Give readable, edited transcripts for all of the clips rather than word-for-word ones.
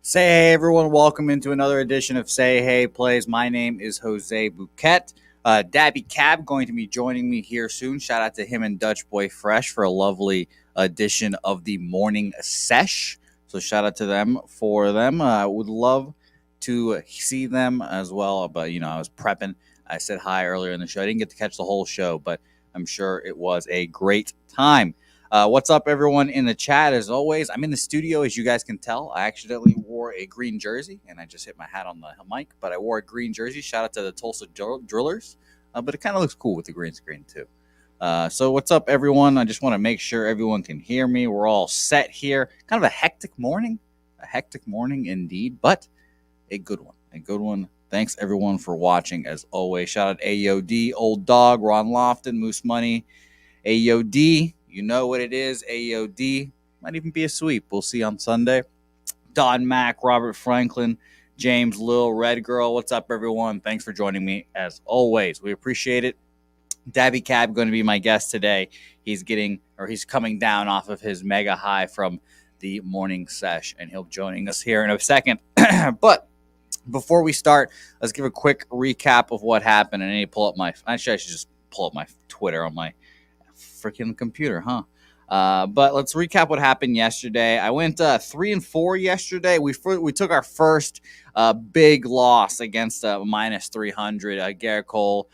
Say hey everyone, welcome into another edition of Say Hey Plays. My name is Jose Bouquett. Dabby Cab going to be joining me here soon. Shout out to him and Dutch Boy Fresh for a lovely edition of the morning sesh. So shout out to them for them. I would love to see them as well, but I was prepping. I said hi earlier in the show. I didn't get to catch the whole show, but I'm sure it was a great time. What's up, everyone in the chat? As always, I'm in the studio, as you guys can tell. I accidentally wore a green jersey, and I just hit my hat on the mic, but I wore a green jersey. Shout out to the Tulsa Drillers, but it kind of looks cool with the green screen, too. So what's up, everyone? I just want to make sure everyone can hear me. We're all set here. Kind of a hectic morning indeed, but a good one. Thanks, everyone, for watching, as always. Shout out AOD, Old Dog, Ron Lofton, Moose Money, AOD. You know what it is, AOD. Might even be a sweep. We'll see on Sunday. Don Mack, Robert Franklin, James Lil, Red Girl. What's up, everyone? Thanks for joining me, as always. We appreciate it. Dabby Cab going to be my guest today. He's coming down off of his mega high from the morning sesh, and he'll be joining us here in a second. But before we start, let's give a quick recap of what happened. And I need to pull up I should just pull up my Twitter on my freaking computer, huh? But let's recap what happened yesterday. I went 3-4 yesterday. We took our first big loss against minus 300. Garrett Cole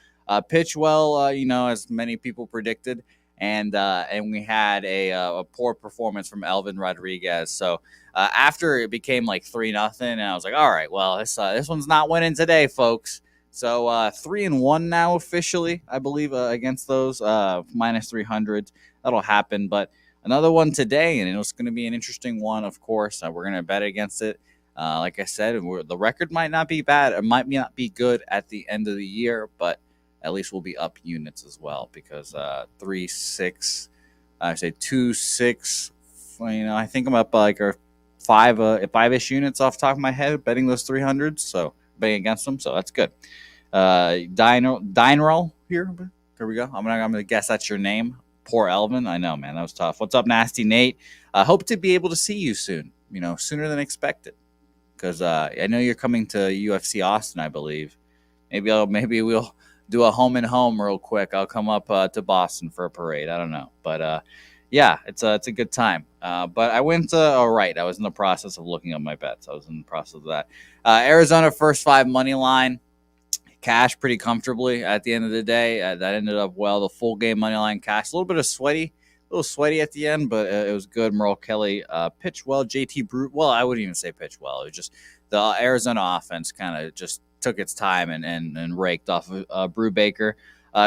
pitched well, as many people predicted, and we had a poor performance from Elvin Rodriguez. So after it became like 3-0, and I was like, all right, well, this one's not winning today, folks. So 3-1 now officially, I believe, against those minus 300s. That'll happen, but another one today, and it's going to be an interesting one. Of course, we're going to bet against it. Like I said, the record might not be bad. It might not be good at the end of the year, but at least we'll be up units as well, because 3-6, I say 2-6. I think I'm up like five-ish units off the top of my head betting those 300s. So betting against them, so that's good. Dineral here. Here we go. I'm gonna guess that's your name. Poor Elvin. I know, man, that was tough. What's up, Nasty Nate? Hope to be able to see you soon. Sooner than expected, because I know you're coming to UFC Austin, I believe. Maybe we'll do a home and home real quick. I'll come up to Boston for a parade. I don't know, but yeah, it's a good time. But I went all right. I was in the process of looking up my bets. I was in the process of that. Arizona first 5 money line, cash pretty comfortably at the end of the day. That ended up well. The full game money line cash, a little sweaty at the end, but it was good. Merle Kelly pitched well. JT Brute, well, I wouldn't even say pitched well. It was just the Arizona offense kind of just took its time and raked off of Brew Baker.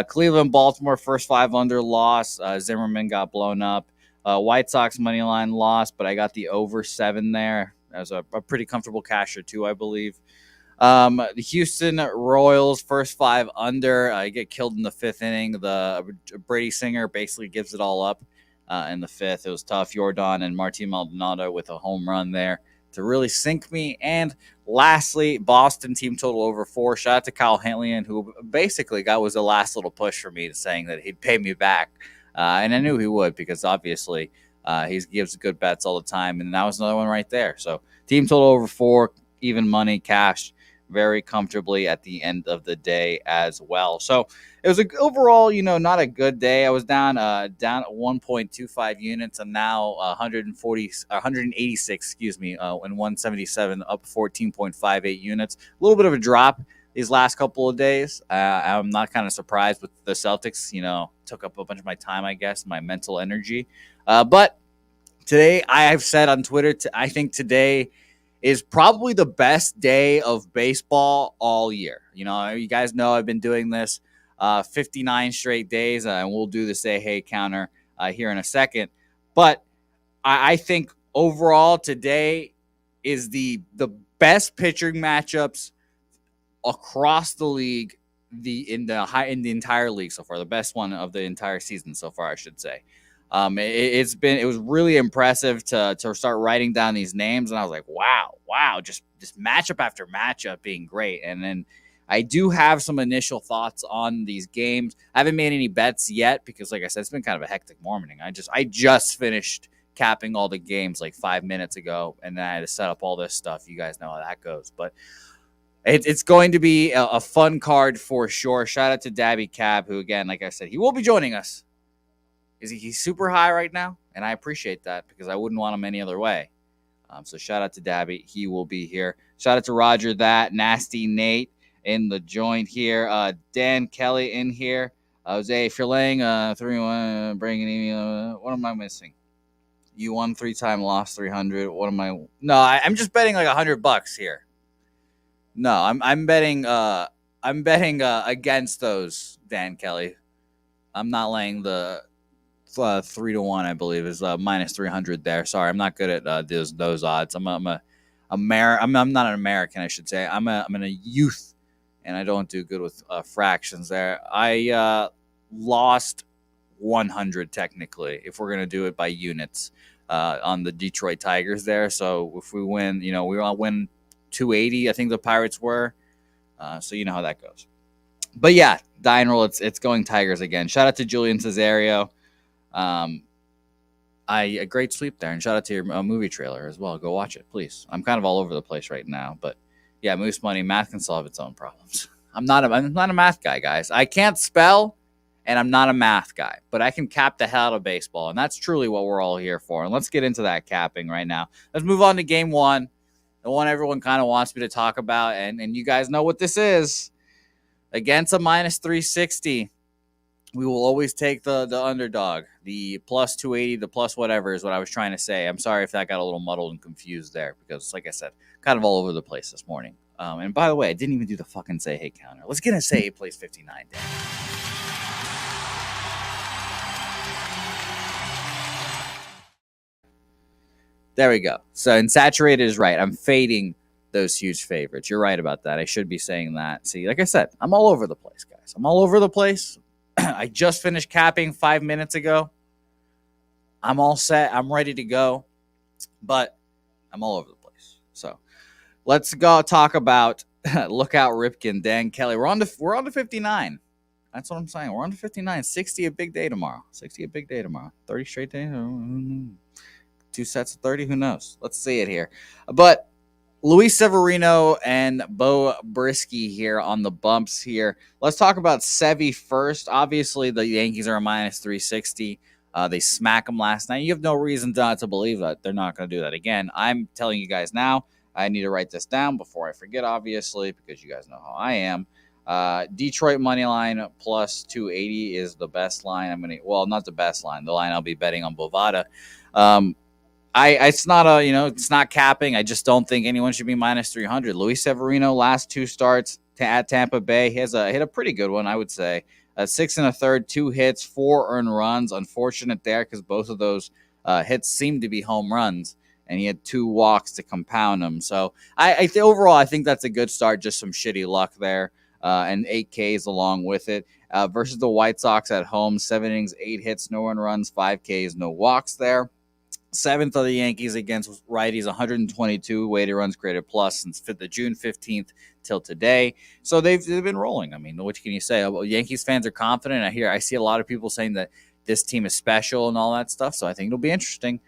Cleveland, Baltimore, first 5 under loss. Zimmerman got blown up. White Sox money line loss, but I got the over 7 there. That was a pretty comfortable casher too, I believe. The Houston Royals first 5 under. I get killed in the 5th inning. The Brady Singer basically gives it all up in the 5th. It was tough. Jordan and Martin Maldonado with a home run there to really sink me. And lastly, Boston team total over 4. Shout out to Kyle Hanlon, who basically was the last little push for me to saying that he'd pay me back. And I knew he would, because obviously he gives good bets all the time. And that was another one right there. So team total over 4, even money, cash very comfortably at the end of the day as well. So it was overall, not a good day. I was down at 1.25 units. I'm now 186, and 177, up 14.58 units. A little bit of a drop these last couple of days. I'm not kind of surprised with the Celtics. Took up a bunch of my time, I guess, my mental energy. But today, I have said on Twitter, I think today is probably the best day of baseball all year. You guys know I've been doing this 59 straight days, and we'll do the say hey counter here in a second. But I think overall today is the best pitching matchups across the league, in the entire league so far. The best one of the entire season so far, I should say. It was really impressive to start writing down these names, and I was like, wow, just matchup after matchup being great. And then I do have some initial thoughts on these games. I haven't made any bets yet because, like I said, it's been kind of a hectic morning. I just finished capping all the games like 5 minutes ago, and then I had to set up all this stuff. You guys know how that goes, but it's going to be a fun card for sure. Shout out to Dabby Cab, who, again, like I said, he will be joining us. He's super high right now, and I appreciate that because I wouldn't want him any other way. So shout out to Dabby. He will be here. Shout out to Roger, that Nasty Nate in the joint here. Dan Kelly in here. Jose, if you're laying 3-1, bringing in, what am I missing? You won 3-time, lost 300. What am I? No, I'm just betting like $100 here. No, I'm betting. I'm betting against those, Dan Kelly. I'm not laying the 3-1. I believe is minus 300 there. Sorry, I'm not good at those odds. I'm not an American, I should say. I'm a youth, and I don't do good with fractions there. I lost 100 technically if we're gonna do it by units on the Detroit Tigers there. So if we win, we all win 280. I think the Pirates were. So you know how that goes. But yeah, Dying Roll, it's going Tigers again. Shout out to Julian Cesario. A great sleep there, and shout out to your movie trailer as well. Go watch it, please. I'm kind of all over the place right now, but yeah, Moose Money, math can solve its own problems. I'm not a math guy, guys. I can't spell, and I'm not a math guy, but I can cap the hell out of baseball, and that's truly what we're all here for. And let's get into that capping right now. Let's move on to game one, the one everyone kind of wants me to talk about, and you guys know what this is. Against a minus 360, we will always take the underdog, the plus 280, the plus whatever is what I was trying to say. I'm sorry if that got a little muddled and confused there because, like I said, kind of all over the place this morning. And by the way, I didn't even do the fucking say hey counter. Let's get a say hey plays 59 down. There we go. So, and Saturated is right. I'm fading those huge favorites. You're right about that. I should be saying that. See, like I said, I'm all over the place, guys. I'm all over the place. I just finished capping 5 minutes ago. I'm all set. I'm ready to go. But I'm all over the place. So let's go talk about Lookout Ripken, Dan Kelly. We're on to 59. That's what I'm saying. We're on to 59. 60 a big day tomorrow. 30 straight days. 2 sets of 30. Who knows? Let's see it here. But Luis Severino and Bo Brisky here on the bumps here. Let's talk about Sevy first. Obviously, the Yankees are a minus 360. They smack them last night. You have no reason not to believe that they're not going to do that again. I'm telling you guys now. I need to write this down before I forget, obviously, because you guys know how I am. Detroit money line plus 280 is the best line. Not the best line. The line I'll be betting on Bovada. It's not capping. I just don't think anyone should be minus 300. Luis Severino, last 2 starts at Tampa Bay, he hit a pretty good one, I would say. 6 1/3, 2 hits, 4 earned runs. Unfortunate there because both of those hits seemed to be home runs, and he had 2 walks to compound them. So overall, I think that's a good start. Just some shitty luck there, and 8 Ks along with it. Versus the White Sox at home, 7 innings, 8 hits, no earned runs, 5 Ks, no walks there. 7th of the Yankees against righties, 122 weighted runs created plus since the June 15th till today. So they've been rolling. I mean, what can you say? Yankees fans are confident. I see a lot of people saying that this team is special and all that stuff. So I think it'll be interesting.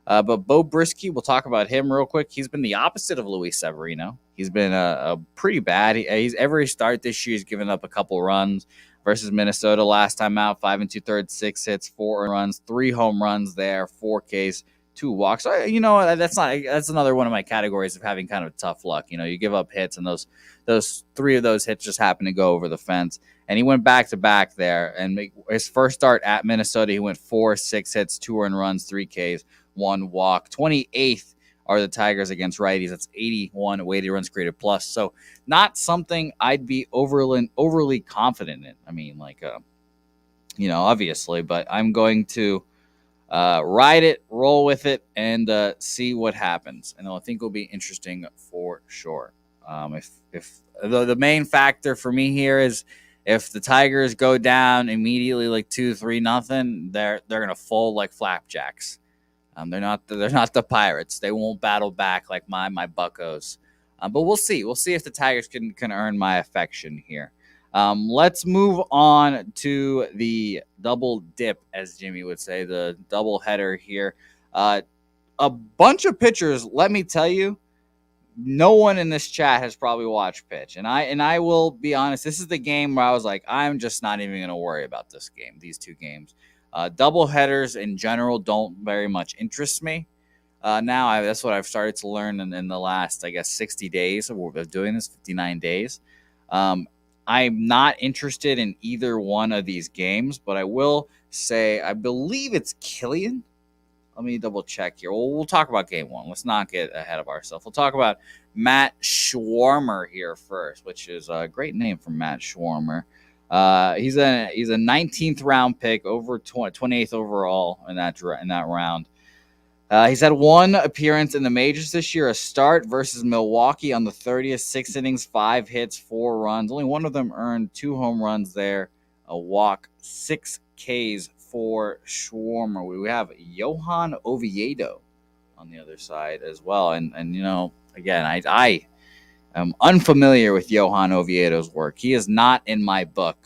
But Bo Brisky, we'll talk about him real quick. He's been the opposite of Luis Severino. He's been a pretty bad. He's every start this year, he's given up a couple runs. Versus Minnesota last time out, 5 2/3, 6 hits, 4 runs, 3 home runs there, 4 Ks. 2 walks. That's another one of my categories of having kind of tough luck. You give up hits, and those 3 of those hits just happen to go over the fence. And he went back to back there. And his first start at Minnesota, he went 4, 6 hits, 2 earned runs, 3 Ks, 1 walk. 28th are the Tigers against righties. That's 81 weighted runs created plus. So not something I'd be overly confident in. I mean, obviously, but I'm going to ride it, roll with it, and see what happens. And I think it'll be interesting for sure. If the main factor for me here is if the Tigers go down immediately like 2-3-0, they're gonna fold like flapjacks. They're not the Pirates. They won't battle back like my Buccos. But we'll see. We'll see if the Tigers can earn my affection here. Let's move on to the double dip, as Jimmy would say, the double header here. Uh, a bunch of pitchers, let me tell you, no one in this chat has probably watched pitch. And I will be honest, this is the game where I was like, I'm just not even going to worry about this game, these two games. Double headers in general don't very much interest me. That's what I've started to learn in the last, I guess, 60 days of doing this, 59 days. I'm not interested in either one of these games, but I will say I believe it's Killian. Let me double check here. We'll talk about game one. Let's not get ahead of ourselves. We'll talk about Matt Schwarmer here first, which is a great name for Matt Schwarmer. He's a 19th round pick, over 28th overall in that round. He's had one appearance in the majors this year, a start versus Milwaukee on the 30th, 6 innings, 5 hits, 4 runs. Only one of them earned 2 home runs there, a walk, 6 Ks for Schwarmer. We have Johan Oviedo on the other side as well. And again, I am unfamiliar with Johan Oviedo's work. He is not in my book,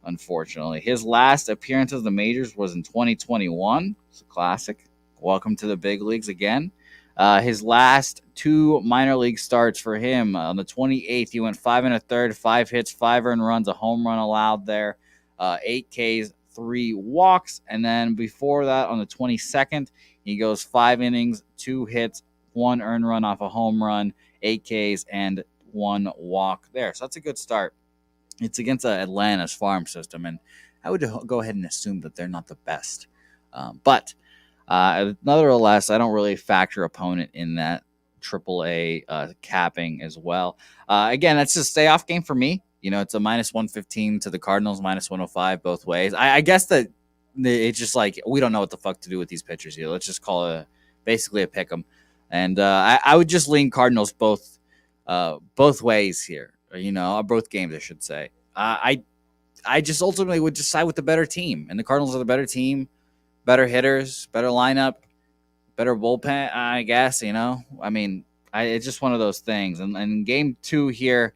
unfortunately. His last appearance of the majors was in 2021. It's a classic. Welcome to the big leagues again. His last 2 minor league starts for him on the 28th, he went 5 1/3, 5 hits, 5 earned runs, a home run allowed there, 8 Ks, 3 walks. And then before that, on the 22nd, he goes 5 innings, 2 hits, 1 earned run off a home run, 8 Ks, and 1 walk there. So that's a good start. It's against Atlanta's farm system, and I would go ahead and assume that they're not the best. But nonetheless, I don't really factor opponent in that AAA capping as well. Again, that's just a stay off game for me. It's a -115 to the Cardinals, -105 both ways. I guess that it's just like we don't know what the fuck to do with these pitchers here. Let's just call it basically a pick 'em. And I would just lean Cardinals both ways here. Both games, I should say. I just ultimately would just side with the better team, and the Cardinals are the better team. Better hitters, better lineup, better bullpen, I guess, it's just one of those things. And in game 2 here,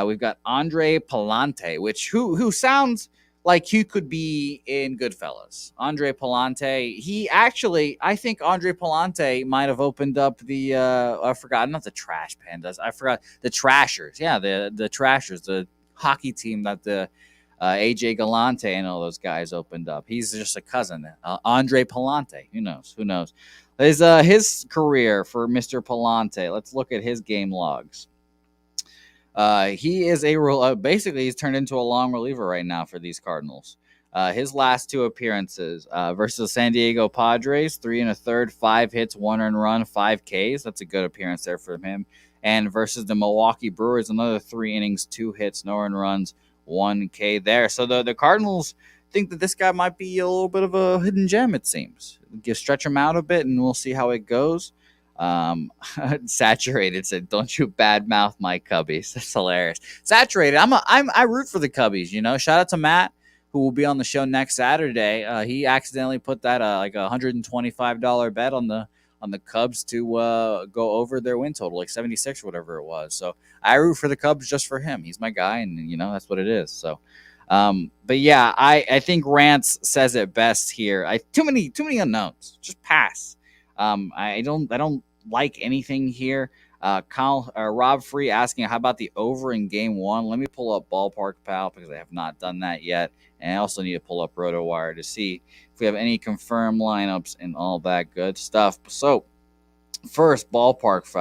we've got Andre Palante, who sounds like he could be in Goodfellas. Andre Palante, I think Andre Palante might have opened up I forgot, not the Trash Pandas, I forgot, the Trashers. Yeah, the Trashers, the hockey team that the AJ Galante and all those guys opened up. He's just a cousin. Andre Palante. Who knows? His career for Mr. Palante. Let's look at his game logs. He is basically he's turned into a long reliever right now for these Cardinals. His last 2 appearances versus San Diego Padres, 3 1/3, 5 hits, 1 earned run, 5 Ks. That's a good appearance there for him. And versus the Milwaukee Brewers, another 3 innings, 2 hits, no earned runs, 1 K there. So the Cardinals think that this guy might be a little bit of a hidden gem, it seems. Stretch him out a bit, and we'll see how it goes. Saturated said, "Don't you badmouth my Cubbies." That's hilarious. Saturated. I root for the Cubbies. Shout out to Matt, who will be on the show next Saturday. He accidentally put that like $125 bet on the Cubs to go over their win total, like 76 or whatever it was. So I root for the Cubs just for him. He's my guy, and that's what it is. So, but yeah, I think Rance says it best here. Too many unknowns. Just pass. I don't like anything here. Rob Free asking, how about the over in game 1? Let me pull up Ballpark Pal because I have not done that yet. And I also need to pull up RotoWire to see if we have any confirmed lineups and all that good stuff. So first, Ballpark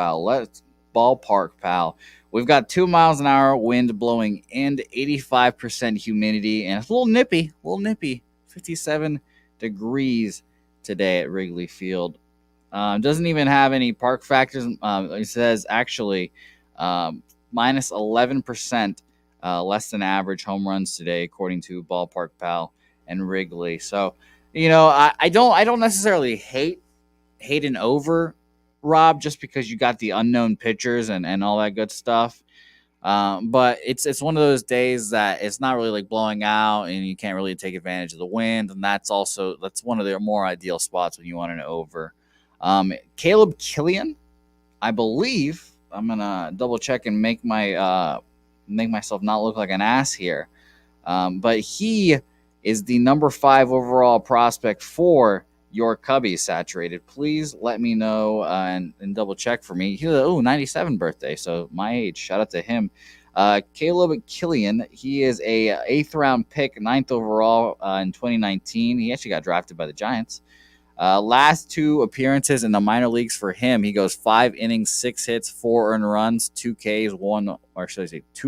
Pal. We've got 2 miles an hour wind blowing and 85% humidity. And it's a little nippy, 57 degrees today at Wrigley Field. Doesn't even have any park factors. It says actually minus 11% less than average home runs today, according to Ballpark Pal and Wrigley. So, I don't necessarily hate an over, Rob, just because you got the unknown pitchers and all that good stuff. But it's one of those days that it's not really like blowing out and you can't really take advantage of the wind. And that's one of the more ideal spots when you want an over. Caleb Killian, I believe, I'm gonna double check and make myself not look like an ass here. But he is the number 5 overall prospect for your Cubbies saturated, please let me know and double check for me. He's 97 birthday, so my age. Shout out to him. Caleb Killian, he is a 8th round pick, 9th overall in 2019. He actually got drafted by the Giants. Last 2 appearances in the minor leagues for him, he goes 5 innings, 6 hits, 4 earned runs, 2 Ks, 2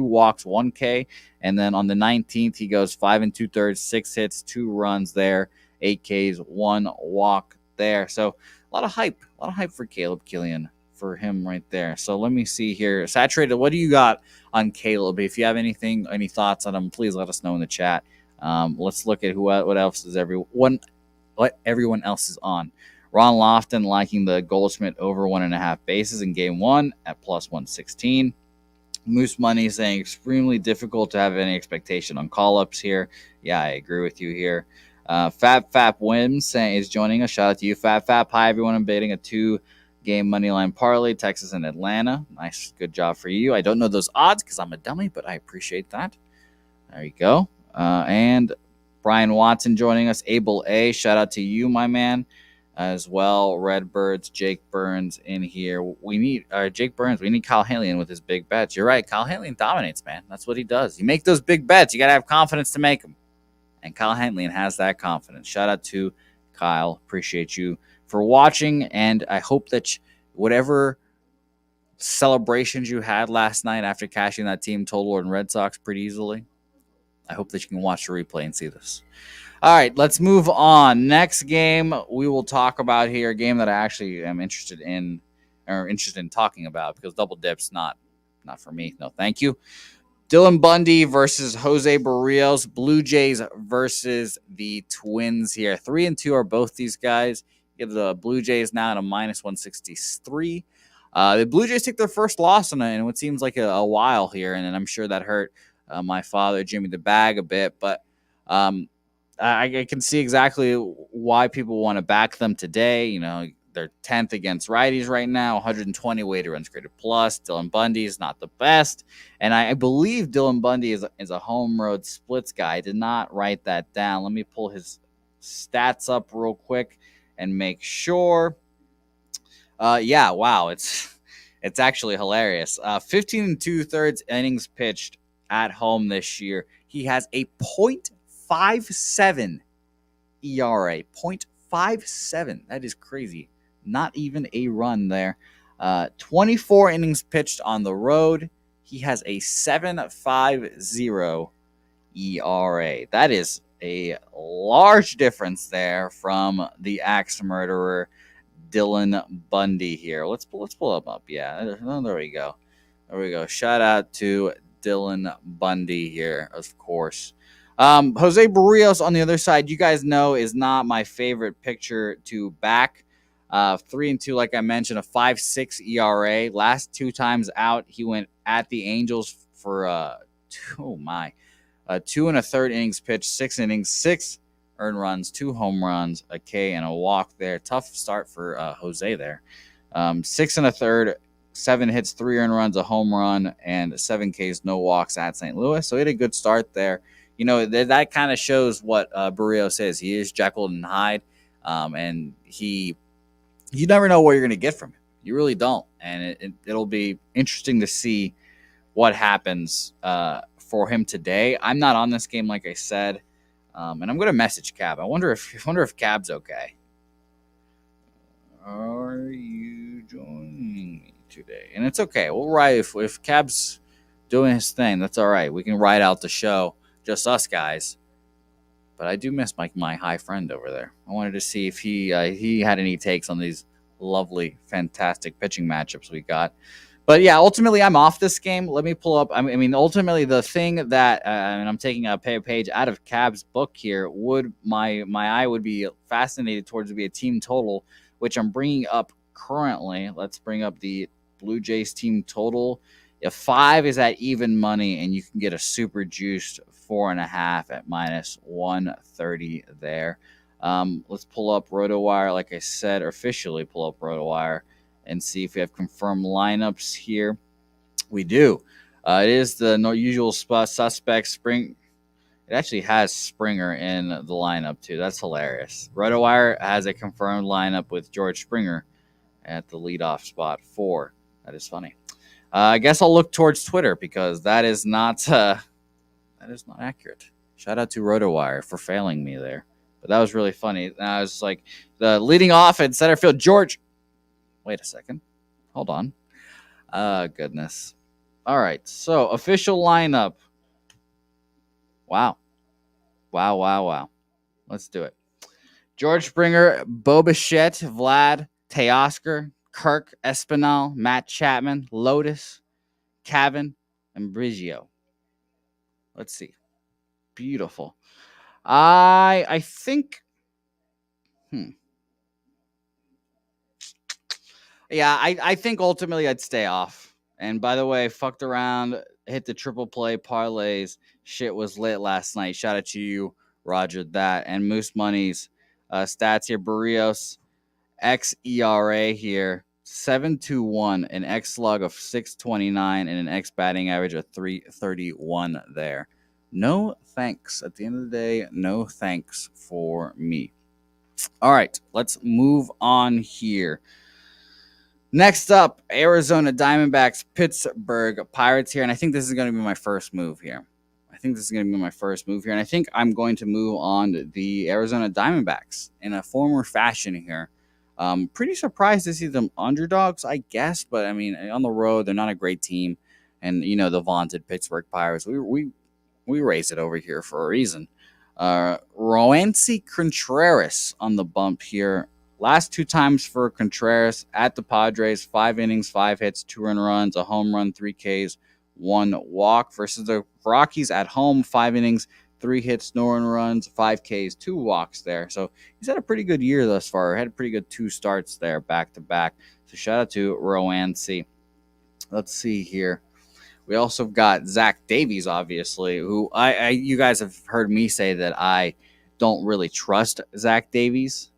walks, 1 K. And then on the 19th, he goes 5 2/3, 6 hits, 2 runs there, 8 Ks, 1 walk there. So a lot of hype for Caleb Killian for him right there. So let me see here. Saturated, what do you got on Caleb? If you have any thoughts on him, please let us know in the chat. Let's look at what else is what everyone else is on. Ron Lofton liking the Goldschmidt over 1.5 bases in game 1 at plus 116. Moose Money saying extremely difficult to have any expectation on call-ups here. Yeah, I agree with you here. Fab Wims saying is joining us. Shout out to you, Fab. Hi, everyone. I'm betting a 2-game moneyline parlay, Texas and Atlanta. Nice, good job for you. I don't know those odds because I'm a dummy, but I appreciate that. There you go. And Brian Watson joining us. Abel A. Shout out to you, my man, as well. Redbirds, Jake Burns in here. We need Jake Burns. We need Kyle Hanlon with his big bets. You're right. Kyle Hanlon dominates, man. That's what he does. You make those big bets. You got to have confidence to make them. And Kyle Hanlon has that confidence. Shout out to Kyle. Appreciate you for watching. And I hope that whatever celebrations you had last night after cashing that team total in Red Sox pretty easily, I hope that you can watch the replay and see this. All right, let's move on. Next game we will talk about here, a game that I actually am interested in talking about because double dip's not for me. No, thank you. Dylan Bundy versus Jose Barrios. Blue Jays versus the Twins here. 3-2 are both these guys. You have the Blue Jays now at a minus 163. The Blue Jays take their first loss in what seems like a while here, and I'm sure that hurt my father, Jimmy the Bag, a bit. But I can see exactly why people want to back them today. You know, they're 10th against righties right now, 120 weighted runs created plus. Dylan Bundy is not the best. And I believe Dylan Bundy is a home road splits guy. I did not write that down. Let me pull his stats up real quick and make sure. Yeah, wow. It's actually hilarious. 15 2/3 innings pitched at home this year. He has a .57 ERA. .57. That is crazy. Not even a run there. 24 innings pitched on the road. He has a 7.50 ERA. That is a large difference there from the axe murderer Dylan Bundy here. Let's pull him up. Yeah, there we go. Shout out to Dylan Bundy here, of course. Jose Barrios on the other side, you guys know, is not my favorite pitcher to back. 3-2, like I mentioned, a 5.6 ERA. Last 2 times out, he went at the Angels for 2 1/3 innings pitched, 6 innings, 6 earned runs, 2 home runs, a K, and a walk there. Tough start for Jose there. 6 1/3, 7 hits, 3 earned runs, a home run, and 7 Ks, no walks at St. Louis. So he had a good start there. You know, that kind of shows what Barrios is. He is Jekyll and Hyde, and you never know what you're going to get from him. You really don't. And it'll be interesting to see what happens for him today. I'm not on this game, like I said, and I'm going to message Cab. I wonder if Cab's okay. Are you joining me today? And it's okay. We'll ride if Cab's doing his thing. That's all right. We can ride out the show, just us guys. But I do miss my high friend over there. I wanted to see if he had any takes on these lovely, fantastic pitching matchups we got. But yeah, ultimately, I'm off this game. Let me pull up. I mean, ultimately, the thing that and I'm taking a page out of Cab's book here. My eye would be fascinated towards to be a team total, which I'm bringing up currently. Let's bring up the Blue Jays team total. If 5 is at even money, and you can get a super juiced 4.5 at minus 130 there. Let's pull up RotoWire, like I said, officially pull up RotoWire and see if we have confirmed lineups here. We do. It is the usual suspect spring. It It actually has Springer in the lineup, too. That's hilarious. RotoWire has a confirmed lineup with George Springer at the leadoff spot 4. That is funny. I guess I'll look towards Twitter because that is not accurate. Shout out to RotoWire for failing me there. But that was really funny. And I was like, the leading off in center field, George. Wait a second. Hold on. Goodness. All right. So, official lineup. Wow. Wow. Let's do it. George Springer, Bo Bichette, Vlad, Teoscar, Kirk, Espinal, Matt Chapman, Lotus, Cavan, and Brigio. Let's see. Beautiful. I think. Yeah, I think ultimately I'd stay off. And by the way, fucked around, hit the triple play parlays. Shit was lit last night. Shout out to you, Roger. That and Moose Money's stats here. Barrios xERA here 7.21, an X slug of 6.29, and an X batting average of 3.31 there. No thanks. At the end of the day, no thanks for me. All right, let's move on here. Next up, Arizona Diamondbacks, Pittsburgh Pirates here. And I think this is going to be my first move here. And I think I'm going to move on to the Arizona Diamondbacks in a former fashion here. Pretty surprised to see them underdogs, I guess. But, I mean, on the road, they're not a great team. And, you know, the vaunted Pittsburgh Pirates, we raised it over here for a reason. Roansy Contreras on the bump here. Last 2 times for Contreras at the Padres, 5 innings, 5 hits, 2 earned runs, a home run, 3 Ks, 1 walk. Versus the Rockies at home, 5 innings, 3 hits, no earned runs, 5 Ks, 2 walks there. So he's had a pretty good year thus far. Had a pretty good 2 starts there back to back. So shout out to Roansy. Let's see here. We also got Zach Davies, obviously, who you guys have heard me say that I don't really trust Zach Davies.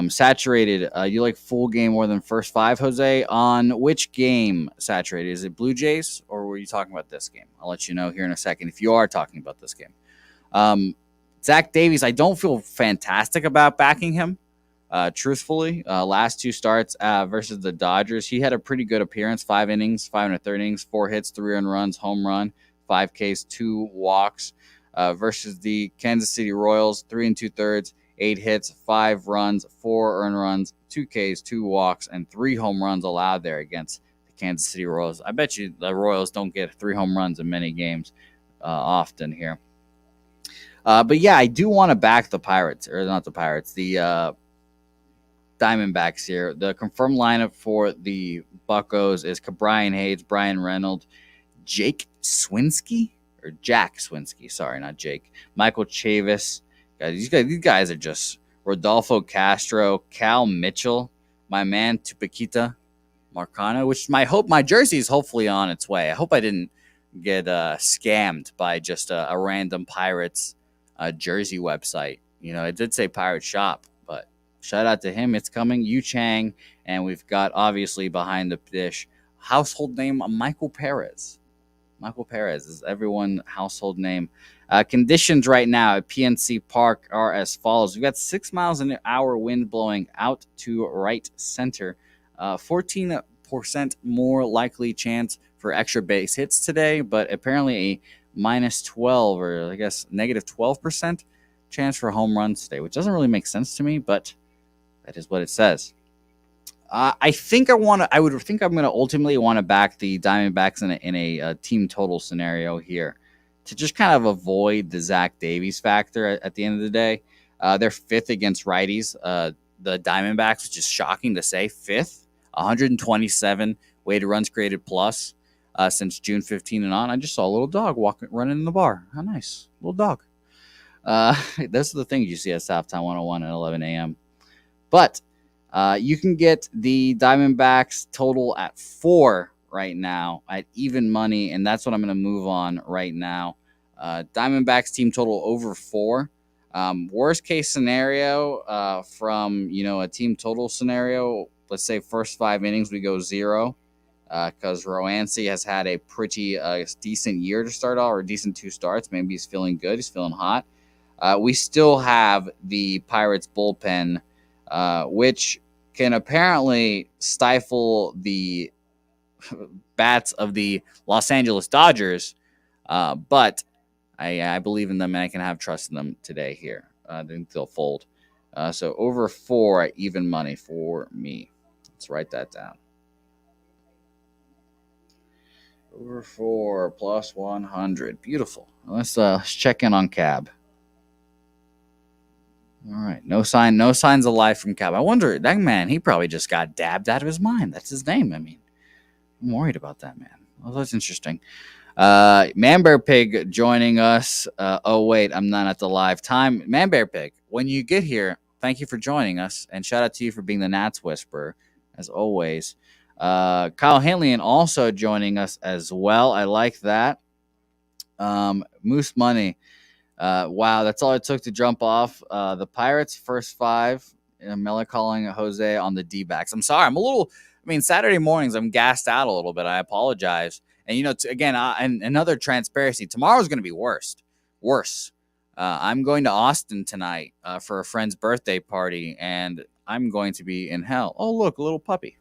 Saturated, you like full game more than first 5, Jose? On which game saturated? Is it Blue Jays, or were you talking about this game? I'll let you know here in a second if you are talking about this game. Zach Davies, I don't feel fantastic about backing him. Truthfully, last 2 starts versus the Dodgers, he had a pretty good appearance. 5 innings, 5 1/3 innings, 4 hits, 3 earned runs, home run, 5 Ks, 2 walks. Versus the Kansas City Royals, 3 2/3, 8 hits, 5 runs, 4 earned runs, 2 Ks, 2 walks, and 3 home runs allowed there against the Kansas City Royals. I bet you the Royals don't get 3 home runs in many games often here. But yeah, I do want to back the Pirates, or not the Pirates, the Diamondbacks here. The confirmed lineup for the Buccos is Brian Hayes, Brian Reynolds, Jake Swinsky, or Jack Swinsky, sorry, not Jake, Michael Chavis. These guys are just Rodolfo Castro, Cal Mitchell, my man Tupaquita Marcano, which my jersey is hopefully on its way. I hope I didn't get scammed by just a random Pirates jersey website. You know, it did say Pirate Shop, but shout out to him. It's coming. Yu Chang, and we've got obviously behind the dish household name Michael Perez. Michael Perez is everyone household name. Conditions right now at PNC Park are as follows. We've got 6 miles an hour wind blowing out to right center. 14% more likely chance for extra base hits today, but apparently a minus 12, or I guess negative 12% chance for home runs today, which doesn't really make sense to me, but that is what it says. I think I'm going to ultimately want to back the Diamondbacks in a team total scenario here to just kind of avoid the Zach Davies factor at the end of the day. They're 5th against righties. The Diamondbacks, which is shocking to say, 5th, 127 weighted runs created plus since June 15 and on. I just saw a little dog running in the bar. How nice. Little dog. Those are the things you see at Southtown 101 at 11 a.m. But you can get the Diamondbacks total at 4 right now at even money, and that's what I'm going to move on right now. Diamondbacks team total over 4. Worst case scenario from a team total scenario, let's say first 5 innings we go 0. because Roansy has had a pretty decent year to start off, or decent 2 starts. Maybe he's feeling good. He's feeling hot. We still have the Pirates bullpen, which can apparently stifle the bats of the Los Angeles Dodgers. But I believe in them, and I can have trust in them today here. I think they'll fold. So over 4 at even money for me. Let's write that down. Over 4 plus 100. Beautiful. Let's check in on Cab. All right. No signs of life from Cab. I wonder, that man, he probably just got dabbed out of his mind. That's his name. I mean, I'm worried about that, man. Well, that's interesting. Man Bear Pig joining us. Oh, wait, I'm not at the live time. Man Bear Pig, when you get here, thank you for joining us. And shout out to you for being the Nats Whisperer, as always. Kyle Hanley also joining us as well. I like that. Moose Money. Wow, that's all it took to jump off. The Pirates first 5. Miller calling Jose on the D-backs. I'm sorry. Saturday mornings, I'm gassed out a little bit. I apologize. And, again, and another transparency, tomorrow's going to be worse. I'm going to Austin tonight for a friend's birthday party, and I'm going to be in hell. Oh, look, a little puppy.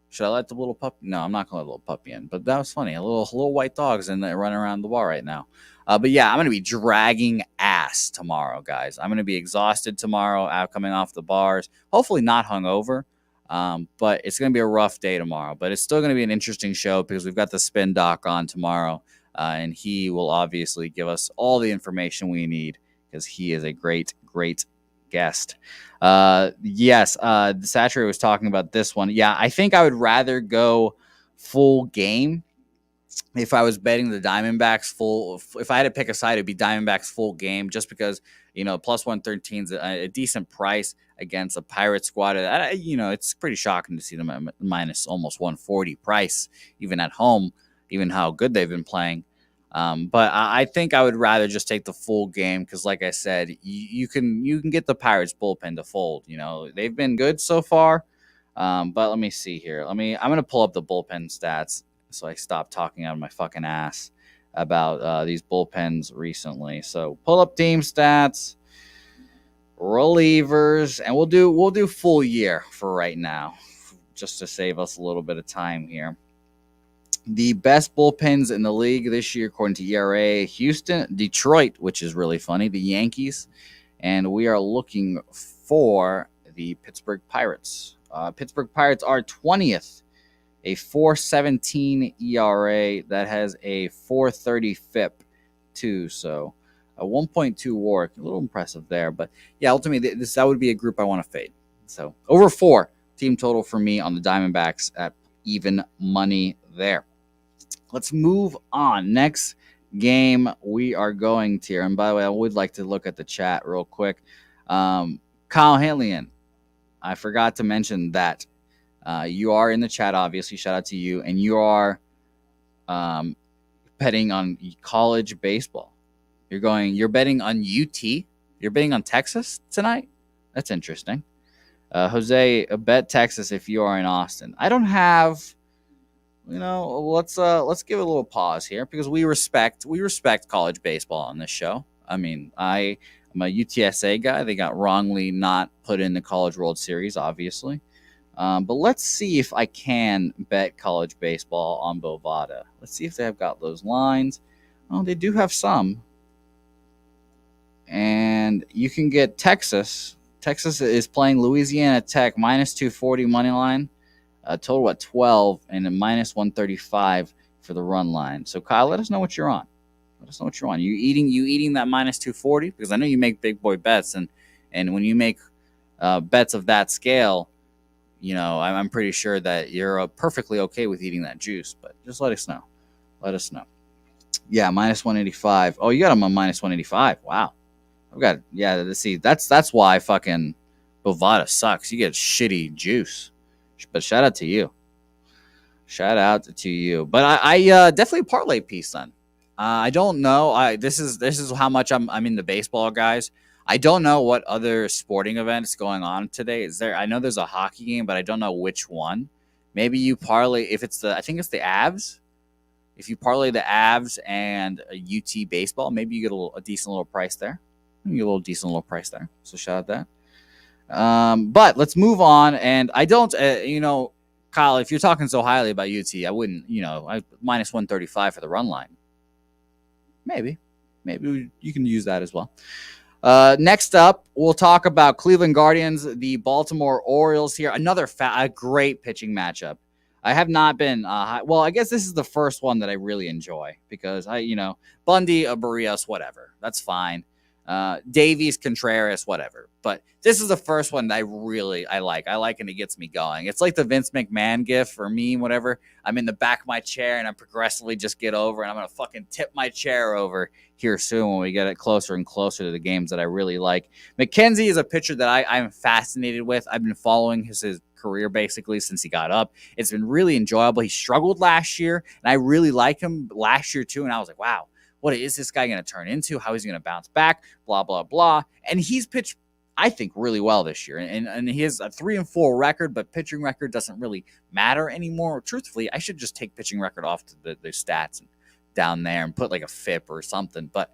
Should I let the little puppy? No, I'm not going to let the little puppy in. But that was funny. A little white dog's in there running around the bar right now. But yeah, I'm going to be dragging ass tomorrow, guys. I'm going to be exhausted tomorrow, coming off the bars. Hopefully not hungover. But it's going to be a rough day tomorrow. But it's still going to be an interesting show because we've got the Spin Doc on tomorrow. And he will obviously give us all the information we need because he is a great, great guest. Yes, Satcher was talking about this one. Yeah, I think I would rather go full game if I was betting the Diamondbacks full. If I had to pick a side, it'd be Diamondbacks full game, just because plus 113 is a decent price against a Pirate squad. It's pretty shocking to see them at minus almost 140 price, even at home, even how good they've been playing. But I think I would rather just take the full game because, like I said, you can get the Pirates bullpen to fold. They've been good so far. But let me see here. I'm gonna pull up the bullpen stats so I stop talking out of my fucking ass about these bullpens recently. So pull up team stats, relievers, and we'll do full year for right now, just to save us a little bit of time here. The best bullpens in the league this year, according to ERA: Houston, Detroit, which is really funny, the Yankees, and we are looking for the Pittsburgh Pirates. Pittsburgh Pirates are 20th, a 4.17 ERA that has a 4.30 FIP too, so a 1.2 WAR, a little impressive there. But yeah, ultimately that would be a group I want to fade. So over 4 team total for me on the Diamondbacks at even money there. Let's move on. Next game we are going to, and by the way, I would like to look at the chat real quick. Kyle Hanlian, I forgot to mention that you are in the chat, obviously. Shout out to you. And you are betting on college baseball. You're betting on UT. You're betting on Texas tonight? That's interesting. Jose, bet Texas if you are in Austin. I don't have... let's give it a little pause here because we respect college baseball on this show. I mean, I'm a UTSA guy. They got wrongly not put in the College World Series, obviously. But let's see if I can bet college baseball on Bovada. Let's see if they have got those lines. Oh, they do have some. And you can get Texas. Texas is playing Louisiana Tech minus 240 money line. Total at 12 and a minus 135 for the run line. So Kyle, let us know what you're on. You eating that minus 240? Because I know you make big boy bets, and when you make bets of that scale, I'm pretty sure that you're perfectly okay with eating that juice. But just let us know. Yeah, minus 185. Oh, you got them on minus 185. Wow. Let's see. That's why fucking Bovada sucks. You get shitty juice. But shout out to you. But I definitely parlay piece then. I don't know. This is how much I'm into baseball, guys. I don't know what other sporting event is going on today. I know there's a hockey game, but I don't know which one. Maybe you parlay if it's I think it's the Avs. If you parlay the Avs and a UT baseball, maybe you get a decent little price there. You get a little decent little price there. So shout out that. But let's move on. And I don't, Kyle, if you're talking so highly about UT, I wouldn't, minus 135 for the run line. Maybe you can use that as well. Next up, we'll talk about Cleveland Guardians, the Baltimore Orioles here. Another a great pitching matchup. I have not been, well, I guess this is the first one that I really enjoy because Bundy, Barrios, whatever. That's fine. Davies, Contreras, whatever. But this is the first one that I like. I like and it gets me going. It's like the Vince McMahon gif or meme, whatever. I'm in the back of my chair and I progressively just get over and I'm going to fucking tip my chair over here soon when we get it closer and closer to the games that I really like. McKenzie is a pitcher that I'm fascinated with. I've been following his career basically since he got up. It's been really enjoyable. He struggled last year and I really liked him last year too. And I was like, wow, what is this guy going to turn into? How is he going to bounce back? Blah, blah, blah. And he's pitched, I think, really well this year. And he has a 3-4 record, but pitching record doesn't really matter anymore. Truthfully, I should just take pitching record off the stats and down there and put like a FIP or something. But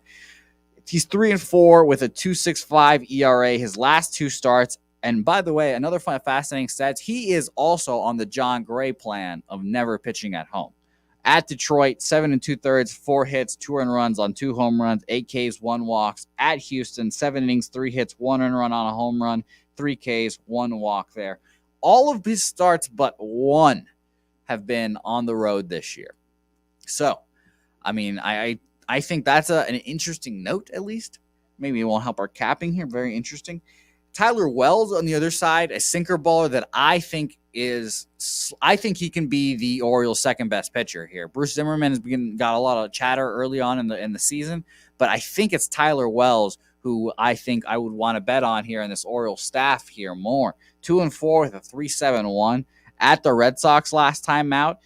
he's 3-4 with a 2.65 ERA. His last 2 starts. And by the way, another fascinating stats, he is also on the John Gray plan of never pitching at home. At Detroit, 7 2/3, 4 hits, 2 earned runs on 2 home runs, 8 Ks, 1 walks. At Houston, 7 innings, 3 hits, 1 earned run on a home run, 3 Ks, 1 walk there. All of his starts but 1 have been on the road this year. So, I mean, I think that's an interesting note, at least. Maybe it won't help our capping here. Very interesting. Tyler Wells on the other side, a sinker baller that I think he can be the Orioles' second best pitcher here. Bruce Zimmerman has got a lot of chatter early on in the season, but I think it's Tyler Wells who I think I would want to bet on here in this Orioles staff here more. 2-4 with a 3.71 at the Red Sox last time out.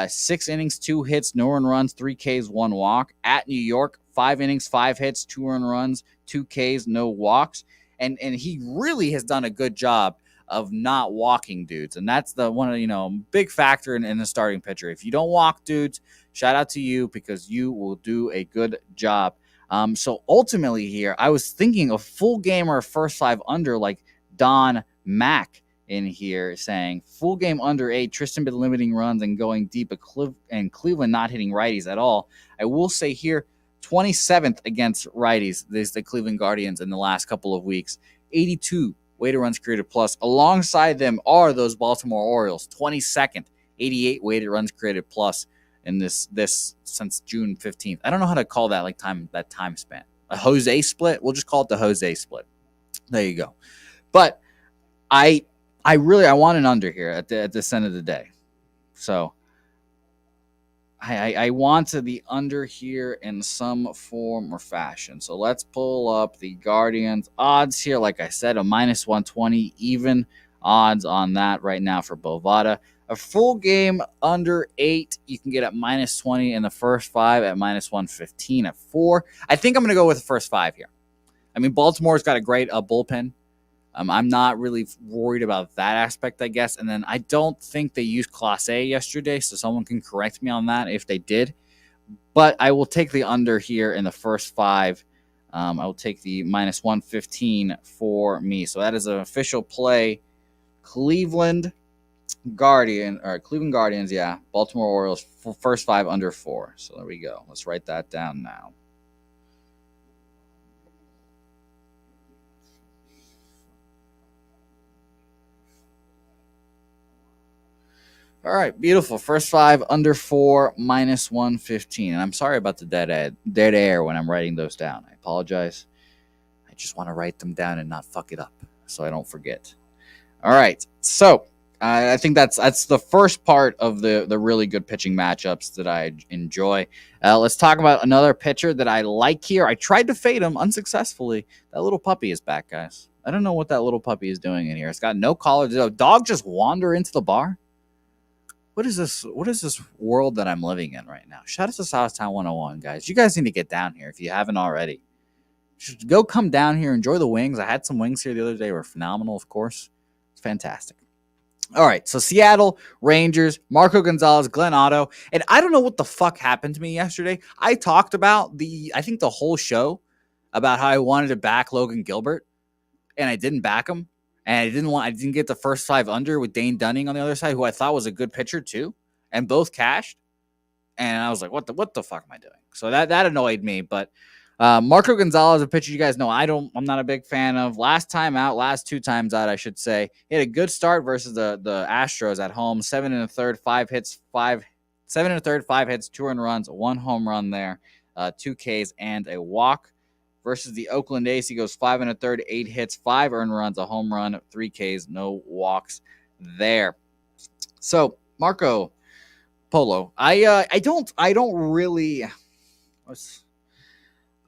6 innings, 2 hits, no earned runs, 3 Ks, 1 walk. At New York, 5 innings, 5 hits, 2 earned runs, 2 Ks, no walks. And he really has done a good job of not walking dudes. And that's the one, big factor in the starting pitcher. If you don't walk dudes, shout out to you because you will do a good job. So ultimately here, I was thinking a full game or a first 5 under like Don Mack in here saying full game under 8, Tristan been limiting runs and going deep and Cleveland not hitting righties at all. I will say here, 27th against righties, the Cleveland Guardians in the last couple of weeks. 82 weighted runs created plus. Alongside them are those Baltimore Orioles, 22nd, 88 weighted runs created plus in this since June 15th. I don't know how to call that time span. A Jose split? We'll just call it the Jose split. There you go. But I want an under here at this end of the day. So I want the under here in some form or fashion. So let's pull up the Guardians odds here. Like I said, a minus 120, even odds on that right now for Bovada. A full game under 8, you can get at minus 20 in the first 5 at minus 115 at 4. I think I'm going to go with the first 5 here. I mean, Baltimore's got a great bullpen. I'm not really worried about that aspect, I guess. And then I don't think they used Class A yesterday, so someone can correct me on that if they did. But I will take the under here in the first 5. I will take the minus 115 for me. So that is an official play. Cleveland Guardians, yeah. Baltimore Orioles, first 5 under 4. So there we go. Let's write that down now. All right, beautiful. First 5 under 4, minus 115. And I'm sorry about the dead air when I'm writing those down. I apologize. I just want to write them down and not fuck it up so I don't forget. All right, so I think that's the first part of the really good pitching matchups that I enjoy. Let's talk about another pitcher that I like here. I tried to fade him unsuccessfully. That little puppy is back, guys. I don't know what that little puppy is doing in here. It's got no collar. Did a dog just wander into the bar? What is this? What is this world that I'm living in right now? Shout out to Southtown 101, guys. You guys need to get down here if you haven't already. Just go come down here, enjoy the wings. I had some wings here the other day. They were phenomenal, of course. It's fantastic. All right, so Seattle, Rangers, Marco Gonzalez, Glenn Otto, and I don't know what the fuck happened to me yesterday. I talked about I think the whole show about how I wanted to back Logan Gilbert, and I didn't back him, and I didn't get the first five under with Dane Dunning on the other side, who I thought was a good pitcher too, and both cashed. And I was like, what the fuck am I doing? So that annoyed me. But Marco Gonzalez, a pitcher you guys know I'm not a big fan of. Last two times out, I should say. He had a good start versus the Astros at home. 7 1/3, 7 1/3, 5 hits, 2 earned runs, 1 home run there, 2 Ks and a walk. Versus the Oakland A's, he goes 5 1/3, 8 hits, 5 earned runs, a home run, 3 Ks, no walks there. So Marco Polo, I don't really.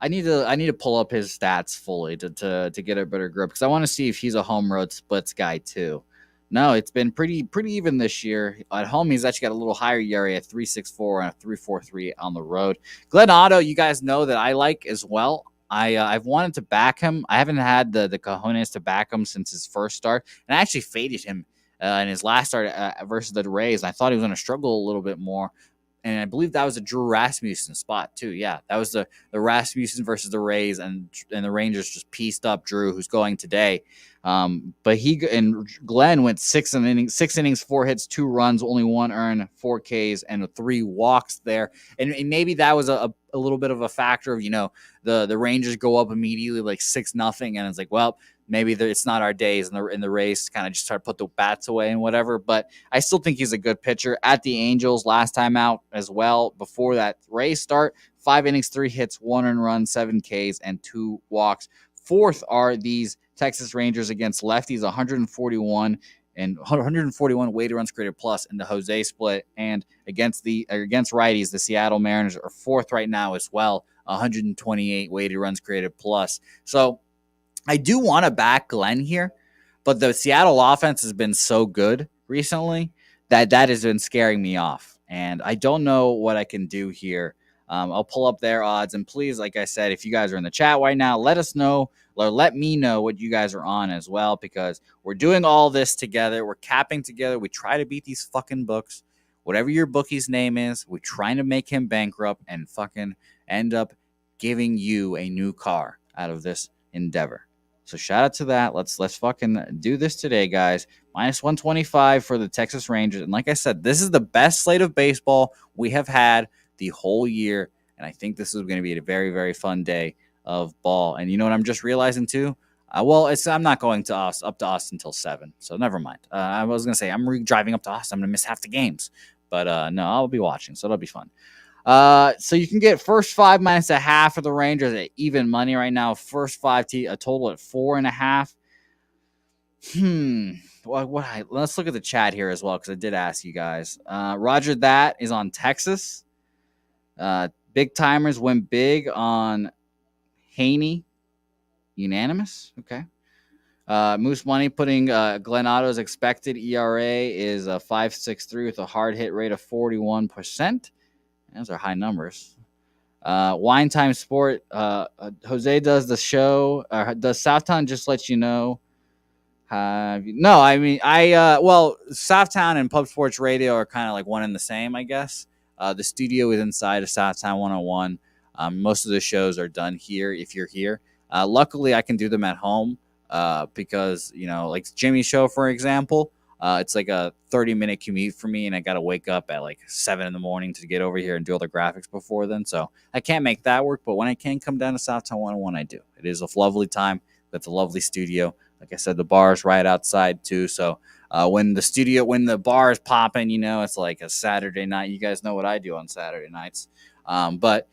I need to pull up his stats fully to get a better grip because I want to see if he's a home road splits guy too. No, it's been pretty even this year. At home, he's actually got a little higher ERA at 3.64 and a 3.43 on the road. Glenn Otto, you guys know that I like as well. I've wanted to back him. I haven't had the cojones to back him since his first start, and I actually faded him in his last start versus the Rays. I thought he was going to struggle a little bit more. And I believe that was a Drew Rasmussen spot too. Yeah, that was the Rasmussen versus the Rays, and the Rangers just pieced up Drew, who's going today. But Glenn went 6 innings, 4 hits, 2 runs, only 1 earned, 4 Ks, and 3 walks there. And maybe that was a little bit of a factor of the Rangers go up immediately like 6-0, and it's like, well, maybe it's not our days in the race, kind of just start to put the bats away and whatever. But I still think he's a good pitcher. At the Angels last time out as well, before that race start, 5 innings, 3 hits, 1 earned run, 7 Ks, and 2 walks. Fourth are these Texas Rangers against lefties, 141 weighted runs created plus in the Jose split, and against righties, the Seattle Mariners are fourth right now as well, 128 weighted runs created plus. So I do want to back Glenn here, but the Seattle offense has been so good recently that has been scaring me off, and I don't know what I can do here. I'll pull up their odds, and please, like I said, if you guys are in the chat right now, let us know, or let me know what you guys are on as well, because we're doing all this together. We're capping together. We try to beat these fucking books. Whatever your bookie's name is, we're trying to make him bankrupt and fucking end up giving you a new car out of this endeavor. So shout out to that. Let's fucking do this today, guys. Minus 125 for the Texas Rangers. And like I said, this is the best slate of baseball we have had the whole year. And I think this is going to be a very, very fun day of ball. And you know what I'm just realizing too? I'm not going up to Austin until 7. So never mind. I was going to say I'm driving up to Austin. I'm going to miss half the games. But no, I'll be watching. So it'll be fun. So you can get first 5 minus a half for the Rangers at even money right now. First 5 a total at 4.5. Let's look at the chat here as well, because I did ask you guys. Roger that is on Texas. Big timers went big on Haney. Unanimous. Okay. Moose Money putting Glenn Otto's expected ERA is a 5.63 with a hard hit rate of 41%. Those are high numbers. Wine Time Sport. Jose does the show. Does Southtown just let you know? No, I mean, Southtown and Pub Sports Radio are kind of like one and the same, I guess. The studio is inside of Southtown 101. Most of the shows are done here if you're here. Luckily, I can do them at home because, like Jimmy's show, for example, it's like a 30-minute commute for me, and I got to wake up at like 7 in the morning to get over here and do all the graphics before then. So I can't make that work, but when I can come down to Southtown 101, I do. It is a lovely time. It's a lovely studio. Like I said, the bar is right outside too. So when the bar is popping, it's like a Saturday night. You guys know what I do on Saturday nights. But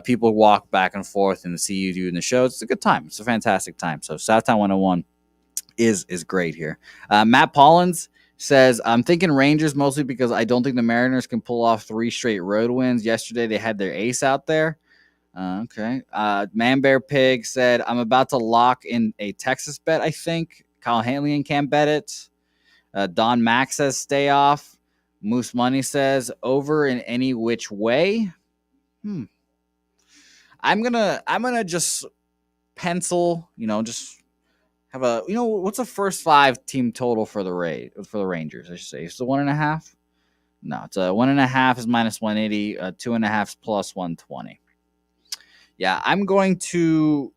people walk back and forth and see you doing the show. It's a good time. It's a fantastic time. So Southtown 101 is great here. Matt Pollins says, I'm thinking Rangers mostly because I don't think the Mariners can pull off 3 straight road wins. Yesterday they had their ace out there. Okay. Man Bear Pig said, I'm about to lock in a Texas bet, I think. Kyle Hanley can't bet it. Don Mack says stay off. Moose Money says over in any which way. I'm gonna just pencil, just have a what's the first 5 team total for the Rangers? I should say it's a 1.5. No, it's a 1.5 is minus 180. 2.5 is plus 120. Yeah, I'm going to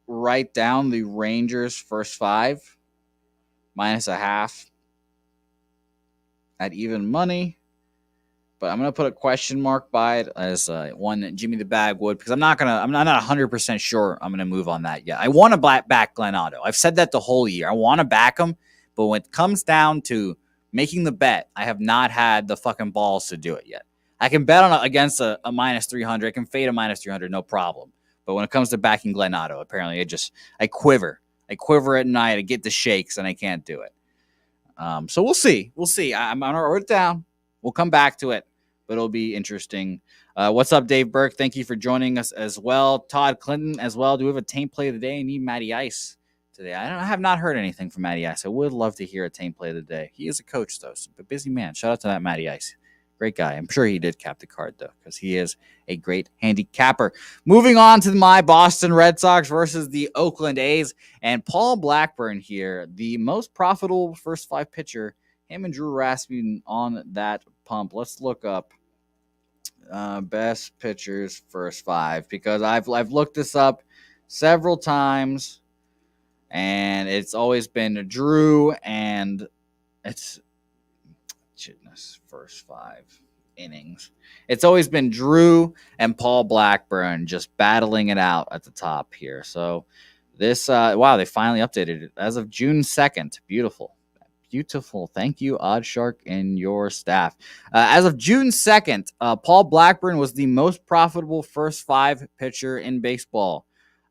write down the Rangers first 5 minus a half at even money. But I'm gonna put a question mark by it as one that Jimmy the Bag would, because I'm not 100% sure I'm gonna move on that yet. I want to back Glenn Otto. I've said that the whole year. I want to back him, but when it comes down to making the bet, I have not had the fucking balls to do it yet. I can bet on against a minus 300. I can fade a minus 300, no problem. But when it comes to backing Glenn Otto, apparently I quiver. I quiver at night. I get the shakes, and I can't do it. So we'll see. I'm gonna write it down. We'll come back to it, but it'll be interesting. What's up, Dave Burke? Thank you for joining us as well. Todd Clinton as well. Do we have a taint play of the day? I need Matty Ice today. I have not heard anything from Matty Ice. I would love to hear a taint play of the day. He is a coach, though, so a busy man. Shout out to that Matty Ice. Great guy. I'm sure he did cap the card, though, because he is a great handicapper. Moving on to my Boston Red Sox versus the Oakland A's. And Paul Blackburn here, the most profitable first 5 pitcher. Him and Drew Rasmussen on that pump. Let's look up best pitchers first 5, because I've looked this up several times, and it's always been Drew, and it's first 5 innings. It's always been Drew and Paul Blackburn just battling it out at the top here. So this, wow, they finally updated it as of June 2nd. Beautiful. Thank you, Oddshark and your staff. As of June 2nd, Paul Blackburn was the most profitable first 5 pitcher in baseball.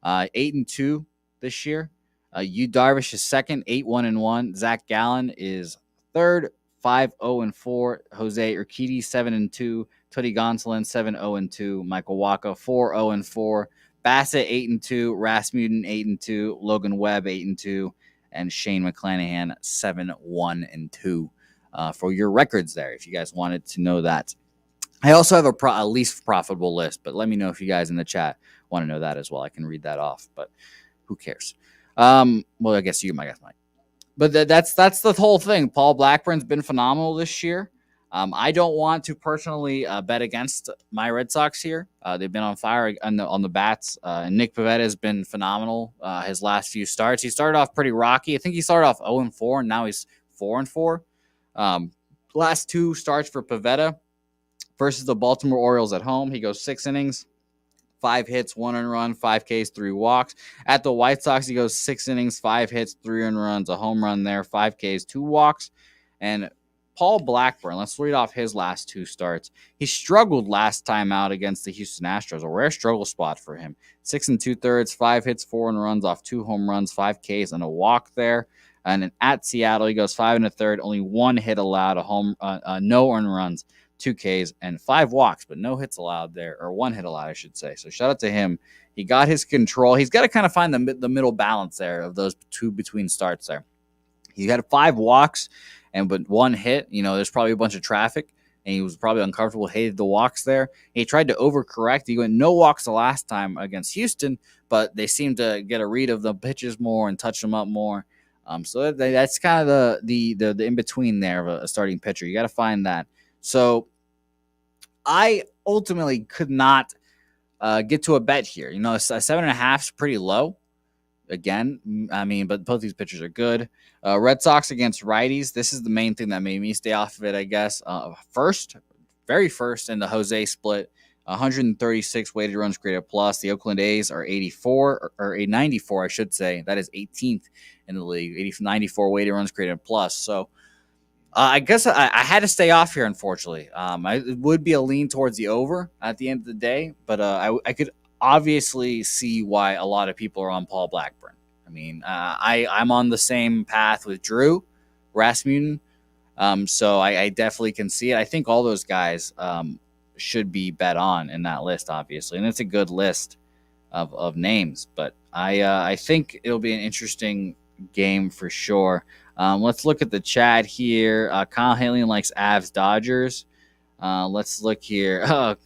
8-2 this year. Yu Darvish is second, 8-1-1. Zach Gallen is third, 5-0-4. Jose Urquidy 7-2. Tony Gonsolin 7-0-2. Michael Wacha 4-0-4. Bassett 8-2. Rasmussen 8-2. Logan Webb 8-2. And Shane McClanahan 7-1-2 for your records there, if you guys wanted to know that. I also have a least profitable list, but let me know if you guys in the chat want to know that as well. I can read that off, but who cares? Well, I guess you might. But that's the whole thing. Paul Blackburn's been phenomenal this year. I don't want to personally bet against my Red Sox here. They've been on fire on the bats. Nick Pivetta has been phenomenal his last few starts. He started off pretty rocky. I think he started off 0-4, and now he's 4-4. Last 2 starts for Pivetta versus the Baltimore Orioles at home. He goes 6 innings, 5 hits, 1 earned run, 5 Ks, 3 walks. At the White Sox, he goes 6 innings, 5 hits, 3 earned runs, a home run there, 5 Ks, 2 walks. And Paul Blackburn, let's read off his last 2 starts. He struggled last time out against the Houston Astros, a rare struggle spot for him. 6 2/3, 5 hits, 4 earned runs off 2 home runs, 5 Ks, and a walk there. And then at Seattle, he goes 5 1/3, only 1 hit allowed, no earned runs, 2 Ks, and 5 walks, but no hits allowed there, or 1 hit allowed, I should say. So shout out to him. He got his control. He's got to kind of find the middle balance there of those 2 between starts there. He had 5 walks, but 1 hit. There's probably a bunch of traffic, and he was probably uncomfortable, hated the walks there. He tried to overcorrect. He went no walks the last time against Houston, but they seemed to get a read of the pitches more and touch them up more. So that's kind of the in-between there of a starting pitcher. You got to find that. So I ultimately could not get to a bet here. A 7.5 is pretty low. Again, I mean, but both these pitchers are good. Red Sox against righties. This is the main thing that made me stay off of it, I guess. Very first in the Jose split, 136 weighted runs created plus. The Oakland A's are 84, or 94, I should say. That is 18th in the league. 94 weighted runs created plus. So I guess I had to stay off here, unfortunately. It would be a lean towards the over at the end of the day, but I could obviously see why a lot of people are on Paul Blackburn. I mean, I'm on the same path with Drew Rasmussen, so I definitely can see it. I think all those guys should be bet on in that list, obviously, and it's a good list of names. But I think it'll be an interesting game for sure. Let's look at the chat here. Kyle Haley likes Avs Dodgers. Let's look here.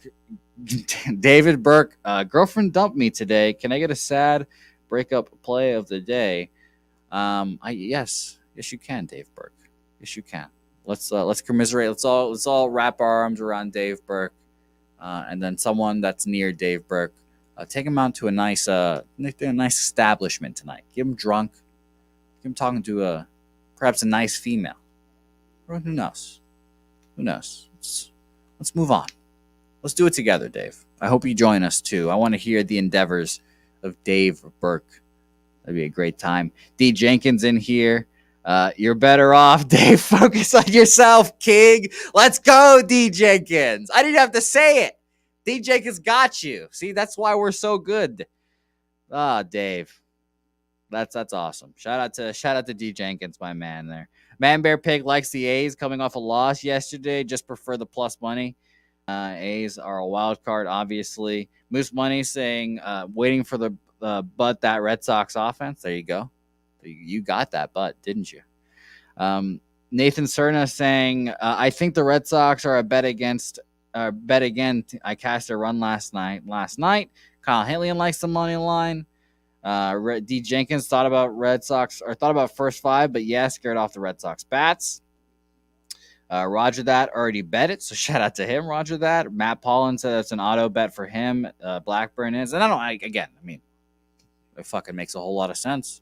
David Burke, girlfriend dumped me today. Can I get a sad breakup play of the day? Yes, you can, Dave Burke. Yes, you can. Let's commiserate. Let's all wrap our arms around Dave Burke, and then someone that's near Dave Burke. Take him out to a nice establishment tonight. Get him drunk. Get him talking to perhaps a nice female. Or who knows? Who knows? Let's move on. Let's do it together, Dave. I hope you join us too. I want to hear the endeavors of Dave Burke. That'd be a great time. D. Jenkins in here. You're better off, Dave. Focus on yourself, King. Let's go, D. Jenkins. I didn't have to say it. D. Jenkins got you. See, that's why we're so good. Dave. That's awesome. Shout out to D. Jenkins, my man there. Man Bear Pig likes the A's coming off a loss yesterday. Just prefer the plus money. A's are a wild card, obviously. Moose Money saying, waiting for the butt that Red Sox offense. There you go. You got that butt, didn't you? Nathan Cerna saying, I think the Red Sox are a bet against. Bet again. I cast a run last night. Kyle Hillian likes the money line. D. Jenkins thought about first five, but yeah, scared off the Red Sox bats. Roger that already bet it, so shout out to him. Roger that. Matt Paulin said that's an auto bet for him. Blackburn is, and I mean, it fucking makes a whole lot of sense.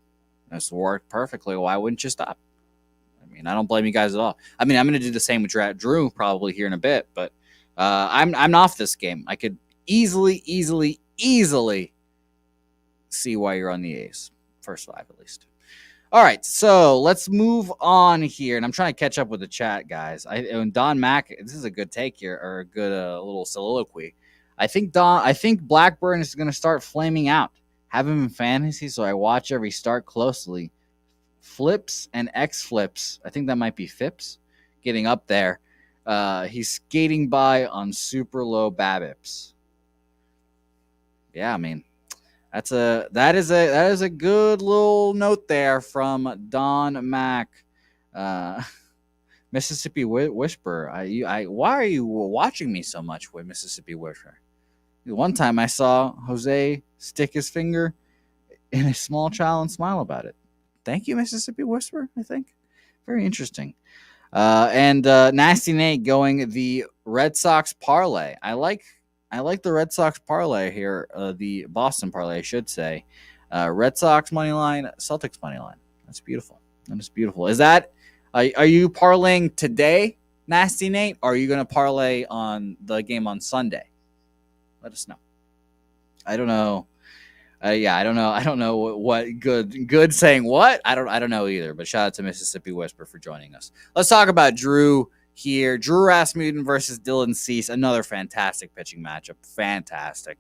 It's worked perfectly. Why wouldn't you stop? I mean, I don't blame you guys at all. I mean, I'm going to do the same with Drew probably here in a bit, but I'm off this game. I could easily see why you're on the A's. First five, at least. All right, so let's move on here, and I'm trying to catch up with the chat, guys. Don Mack, this is a good take here, or a good little soliloquy. I think Blackburn is going to start flaming out. Have him in fantasy, so I watch every start closely. Flips and X flips. I think that might be Fips getting up there. He's skating by on super low BABIPs. Yeah, I mean, that is a good little note there from Don Mack. Mississippi Whisperer. Why are you watching me so much with Mississippi Whisperer? One time I saw Jose stick his finger in a small child and smile about it. Thank you, Mississippi Whisperer, I think. Very interesting. And Nasty Nate going the Red Sox parlay. I like the Red Sox parlay here, the Boston parlay, I should say. Red Sox money line, Celtics money line. That's beautiful. That is beautiful. Is that are you parlaying today, Nasty Nate, or are you going to parlay on the game on Sunday? Let us know. I don't know. I don't know. I don't know what good saying what. I don't know either. But shout out to Mississippi Whisper for joining us. Let's talk about Drew here. Drew Rasmussen versus Dylan Cease. Another fantastic pitching matchup. Fantastic.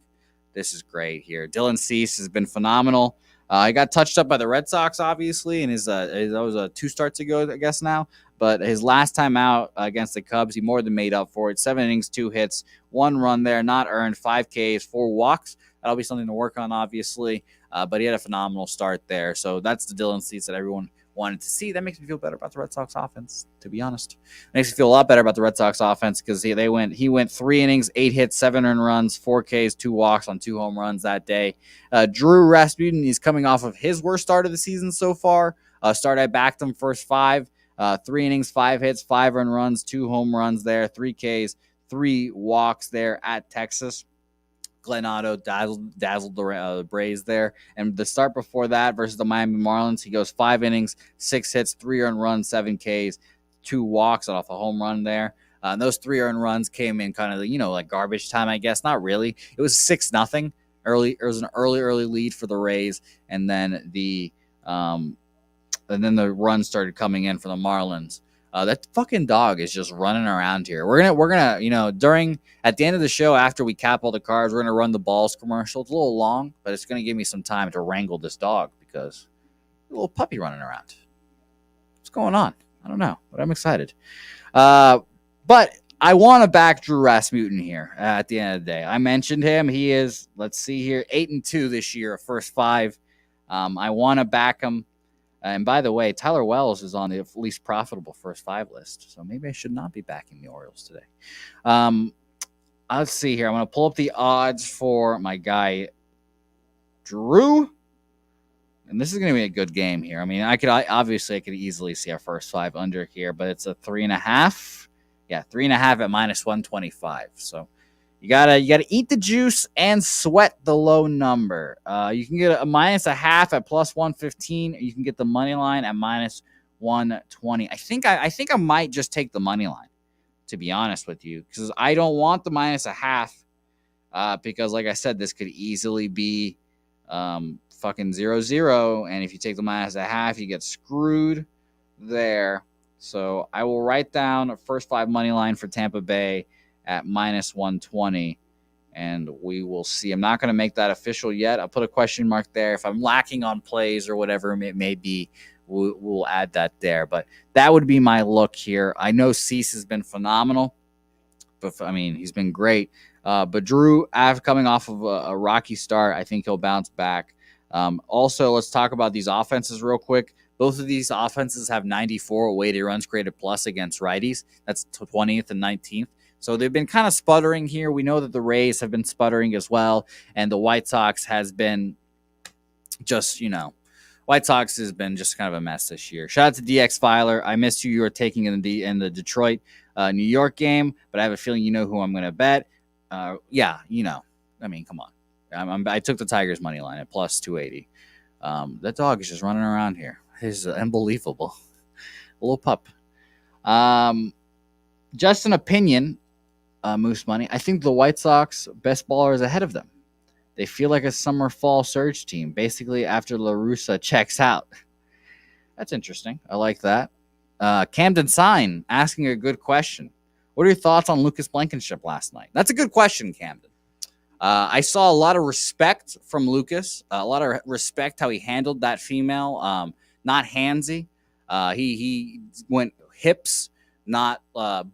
This is great here. Dylan Cease has been phenomenal. He got touched up by the Red Sox, obviously, and that was 2 starts ago, I guess now. But his last time out against the Cubs, he more than made up for it. 7 innings, 2 hits, 1 run there, not earned, 5 Ks, 4 walks. That'll be something to work on, obviously. But he had a phenomenal start there. So that's the Dylan Cease that everyone wanted to see. That makes me feel better about the Red Sox offense, to be honest. It makes me feel a lot better about the Red Sox offense because he went 3 innings, 8 hits, 7 earned runs, 4 Ks, 2 walks on 2 home runs that day. Drew Rasmussen, he's coming off of his worst start of the season so far. I backed him first 5. 3 innings, 5 hits, 5 earned runs, 2 home runs there, 3 Ks, 3 walks there at Texas. Glenn Otto dazzled the Braves there. And the start before that versus the Miami Marlins, he goes 5 innings, 6 hits, 3 earned runs, 7 Ks, 2 walks off a home run there. And those 3 earned runs came in kind of, like garbage time, I guess. Not really. It was 6-0. It was an early lead for the Rays. And then the run started coming in for the Marlins. That fucking dog is just running around here. We're gonna at the end of the show after we cap all the cards, we're gonna run the balls commercial. It's a little long, but it's gonna give me some time to wrangle this dog because a little puppy running around. What's going on? I don't know, but I'm excited. But I want to back Drew Rasmussen here at the end of the day. I mentioned him. He is, let's see here, 8-2 this year, first 5. I want to back him. And by the way, Tyler Wells is on the least profitable first 5 list. So maybe I should not be backing the Orioles today. Let's see here. I'm going to pull up the odds for my guy, Drew. And this is going to be a good game here. I mean, I could easily see our first 5 under here, but it's a 3.5. Yeah, 3.5 at minus 125. So you gotta eat the juice and sweat the low number. You can get a minus a half at plus 115. You can get the money line at minus 120. I think I might just take the money line, to be honest with you, because I don't want the minus a half. Because, like I said, this could easily be fucking 0-0, and if you take the minus a half, you get screwed there. So I will write down a first 5 money line for Tampa Bay at minus 120, and we will see. I'm not going to make that official yet. I'll put a question mark there. If I'm lacking on plays or whatever it may be, we'll add that there. But that would be my look here. I know Cease has been phenomenal, but I mean, he's been great. But Drew, coming off of a rocky start, I think he'll bounce back. Also, let's talk about these offenses real quick. Both of these offenses have 94 weighted runs created plus against righties. That's 20th and 19th. So they've been kind of sputtering here. We know that the Rays have been sputtering as well, and the White Sox has been just, White Sox has been just kind of a mess this year. Shout out to DX Filer. I missed you. You were taking in the Detroit, New York game, but I have a feeling you know who I'm going to bet. Yeah, I mean, come on. I took the Tigers money line at plus 280. That dog is just running around here. It's unbelievable. A little pup. Just an opinion, Moose Money. I think the White Sox best baller is ahead of them. They feel like a summer fall surge team, basically after La Russa checks out. That's interesting. I like that. Camden Sign asking a good question. What are your thoughts on Lucas Blankenship last night? That's a good question, Camden. I saw a lot of respect from Lucas, a lot of respect how he handled that female, not handsy. He went hips, not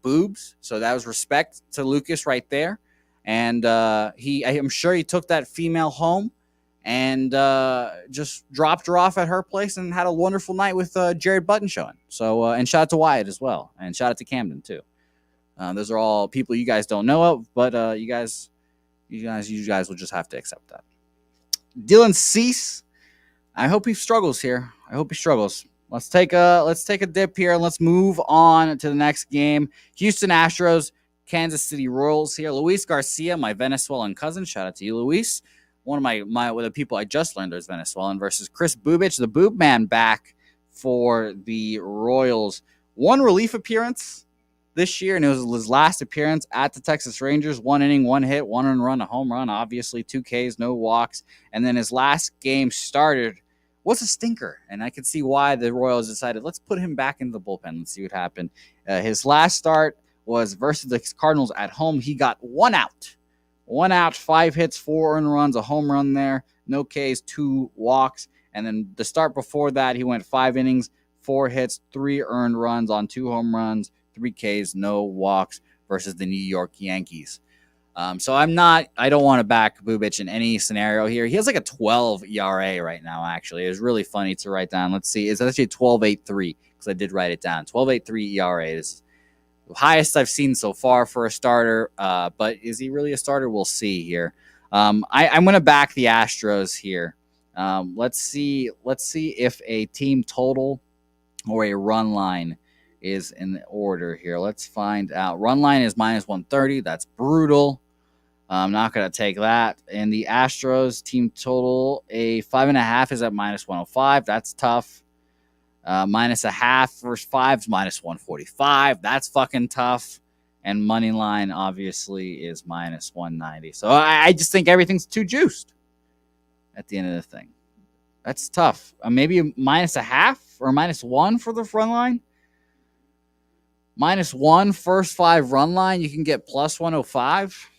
boobs. So that was respect to Lucas right there. And I'm sure he took that female home and just dropped her off at her place and had a wonderful night with Jared Button showing. So, and shout out to Wyatt as well. And shout out to Camden too. Those are all people you guys don't know of, but you guys will just have to accept that. Dylan Cease, I hope he struggles here. I hope he struggles. Let's take a dip here and let's move on to the next game. Houston Astros, Kansas City Royals here. Luis Garcia, my Venezuelan cousin. Shout out to you, Luis. One of my the people I just learned is Venezuelan versus Chris Bubich, the Boob Man, back for the Royals. One relief appearance this year, and it was his last appearance at the Texas Rangers. 1 inning, 1 hit, 1 earned run, a home run, obviously 2 Ks, no walks. And then his last game started was a stinker, and I could see why the Royals decided, let's put him back into the bullpen. Let's see what happened. His last start was versus the Cardinals at home. He got 1 out. 1 out, 5 hits, 4 earned runs, a home run there, no Ks, 2 walks. And then the start before that, he went 5 innings, 4 hits, 3 earned runs on 2 home runs, 3 Ks, no walks versus the New York Yankees. So I don't want to back Bubich in any scenario here. He has like a 12 ERA right now, actually. It was really funny to write down. Let's see. It's actually 12.83 because I did write it down. 12.83 ERA is the highest I've seen so far for a starter. But is he really a starter? We'll see here. I'm going to back the Astros here. Let's see if a team total or a run line is in order here. Let's find out. Run line is minus 130. That's brutal. I'm not going to take that. And the Astros team total, a 5.5 is at minus 105. That's tough. Minus a half versus 5 is minus 145. That's fucking tough. And money line obviously is minus 190. So I just think everything's too juiced at the end of the thing. That's tough. Maybe minus a half or minus 1 for the run line. Minus 1 first 5 run line. You can get plus 105.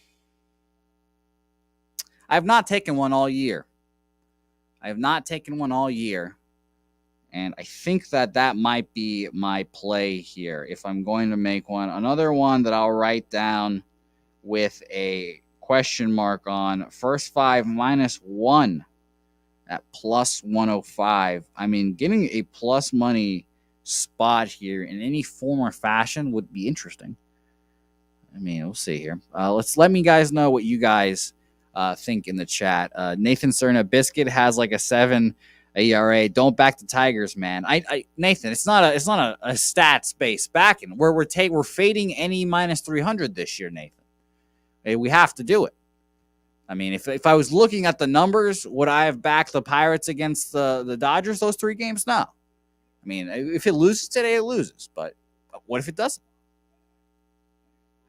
I have not taken one all year. And I think that might be my play here if I'm going to make one. Another one that I'll write down with a question mark on. First 5 minus 1 at plus 105. I mean, getting a plus money spot here in any form or fashion would be interesting. I mean, we'll see here. Let me guys know what you guys think in the chat. Nathan Cerna Biscuit has like a 7 ERA. Don't back the Tigers, man. Nathan, it's not a stats based backing. We're fading any minus 300 this year, Nathan. Hey, we have to do it. I mean, if I was looking at the numbers, would I have backed the Pirates against the Dodgers those 3 games? No. I mean, if it loses today, it loses. But what if it doesn't?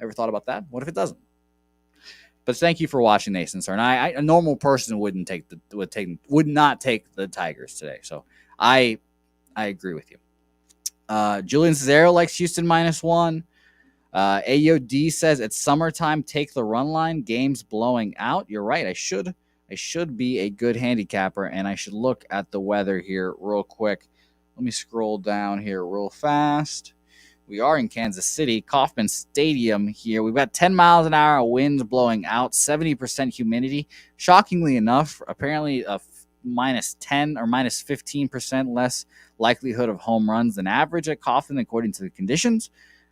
Ever thought about that? What if it doesn't? But thank you for watching, Nathan, sir. And a normal person would not take the Tigers today. So I agree with you. Julian Cesaro likes Houston -1. AOD says it's summertime. Take the run line. Games blowing out. You're right. I should be a good handicapper, and I should look at the weather here real quick. Let me scroll down here real fast. We are in Kansas City, Kauffman Stadium here. We've got 10 miles an hour, winds blowing out, 70% humidity. Shockingly enough, apparently a -10 or -15% less likelihood of home runs than average at Kauffman, according to the conditions,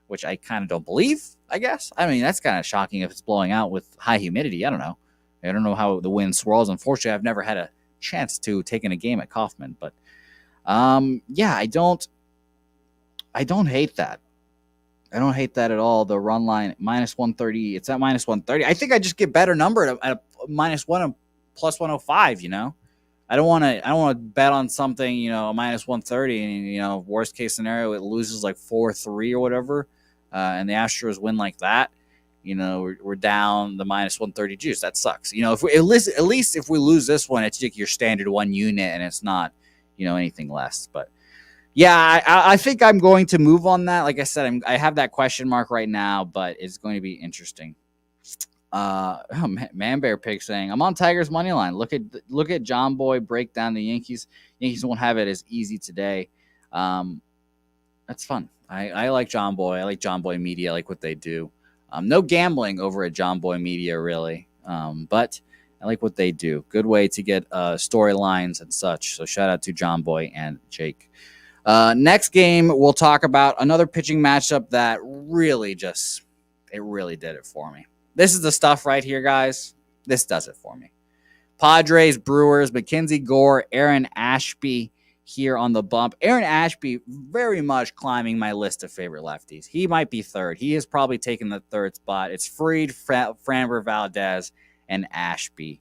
which I kind of don't believe, I guess. I mean, that's kind of shocking if it's blowing out with high humidity. I don't know. I don't know how the wind swirls. Unfortunately, I've never had a chance to take in a game at Kauffman, but yeah, I don't hate that. I don't hate that at all. The run line -130. It's at -130. I think I just get better number at a -1 and +105. I don't want to bet on something, a -130, and worst case scenario it loses like 4-3 or whatever, and the Astros win like that. We're down the -130 juice. That sucks. If we, at least if we lose this one, it's like your standard 1 unit, and it's not anything less. But yeah, I think I'm going to move on that. Like I said, I have that question mark right now, but it's going to be interesting. Man Bear Pig saying I'm on Tigers money line. Look at John Boy break down the Yankees. Yankees won't have it as easy today. That's fun. I like John Boy. I like John Boy Media. I like what they do. No gambling over at John Boy Media really, but I like what they do. Good way to get storylines and such. So shout out to John Boy and Jake. Next game, we'll talk about another pitching matchup that really did it for me. This is the stuff right here, guys. This does it for me. Padres, Brewers, Mackenzie Gore, Aaron Ashby here on the bump. Aaron Ashby very much climbing my list of favorite lefties. He might be third. He has probably taken the third spot. It's Fried, Framber Valdez, and Ashby.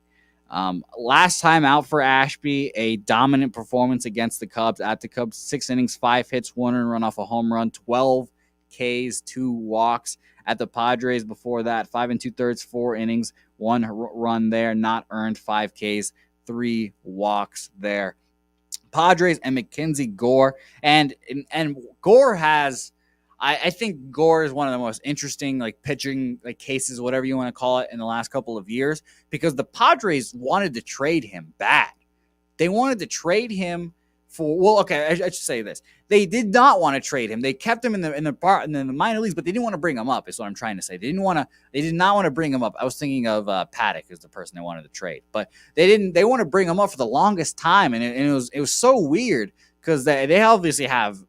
Last time out for Ashby, a dominant performance against the Cubs. At the Cubs, 6 innings, 5 hits, 1 run off a home run, 12 Ks, 2 walks. At the Padres before that, 5 2/3, 4 innings, 1 run there, not earned, 5 Ks, 3 walks there. Padres and Mackenzie Gore, and Gore has, I think Gore is one of the most interesting pitching cases, whatever you want to call it, in the last couple of years, because the Padres wanted to trade him bad. They wanted to trade him I should say this. They did not want to trade him. They kept him in the minor leagues, but they didn't want to bring him up, is what I'm trying to say. They did not want to bring him up. I was thinking of Paddock as the person they wanted to trade, but they want to bring him up for the longest time. And it was so weird because they obviously have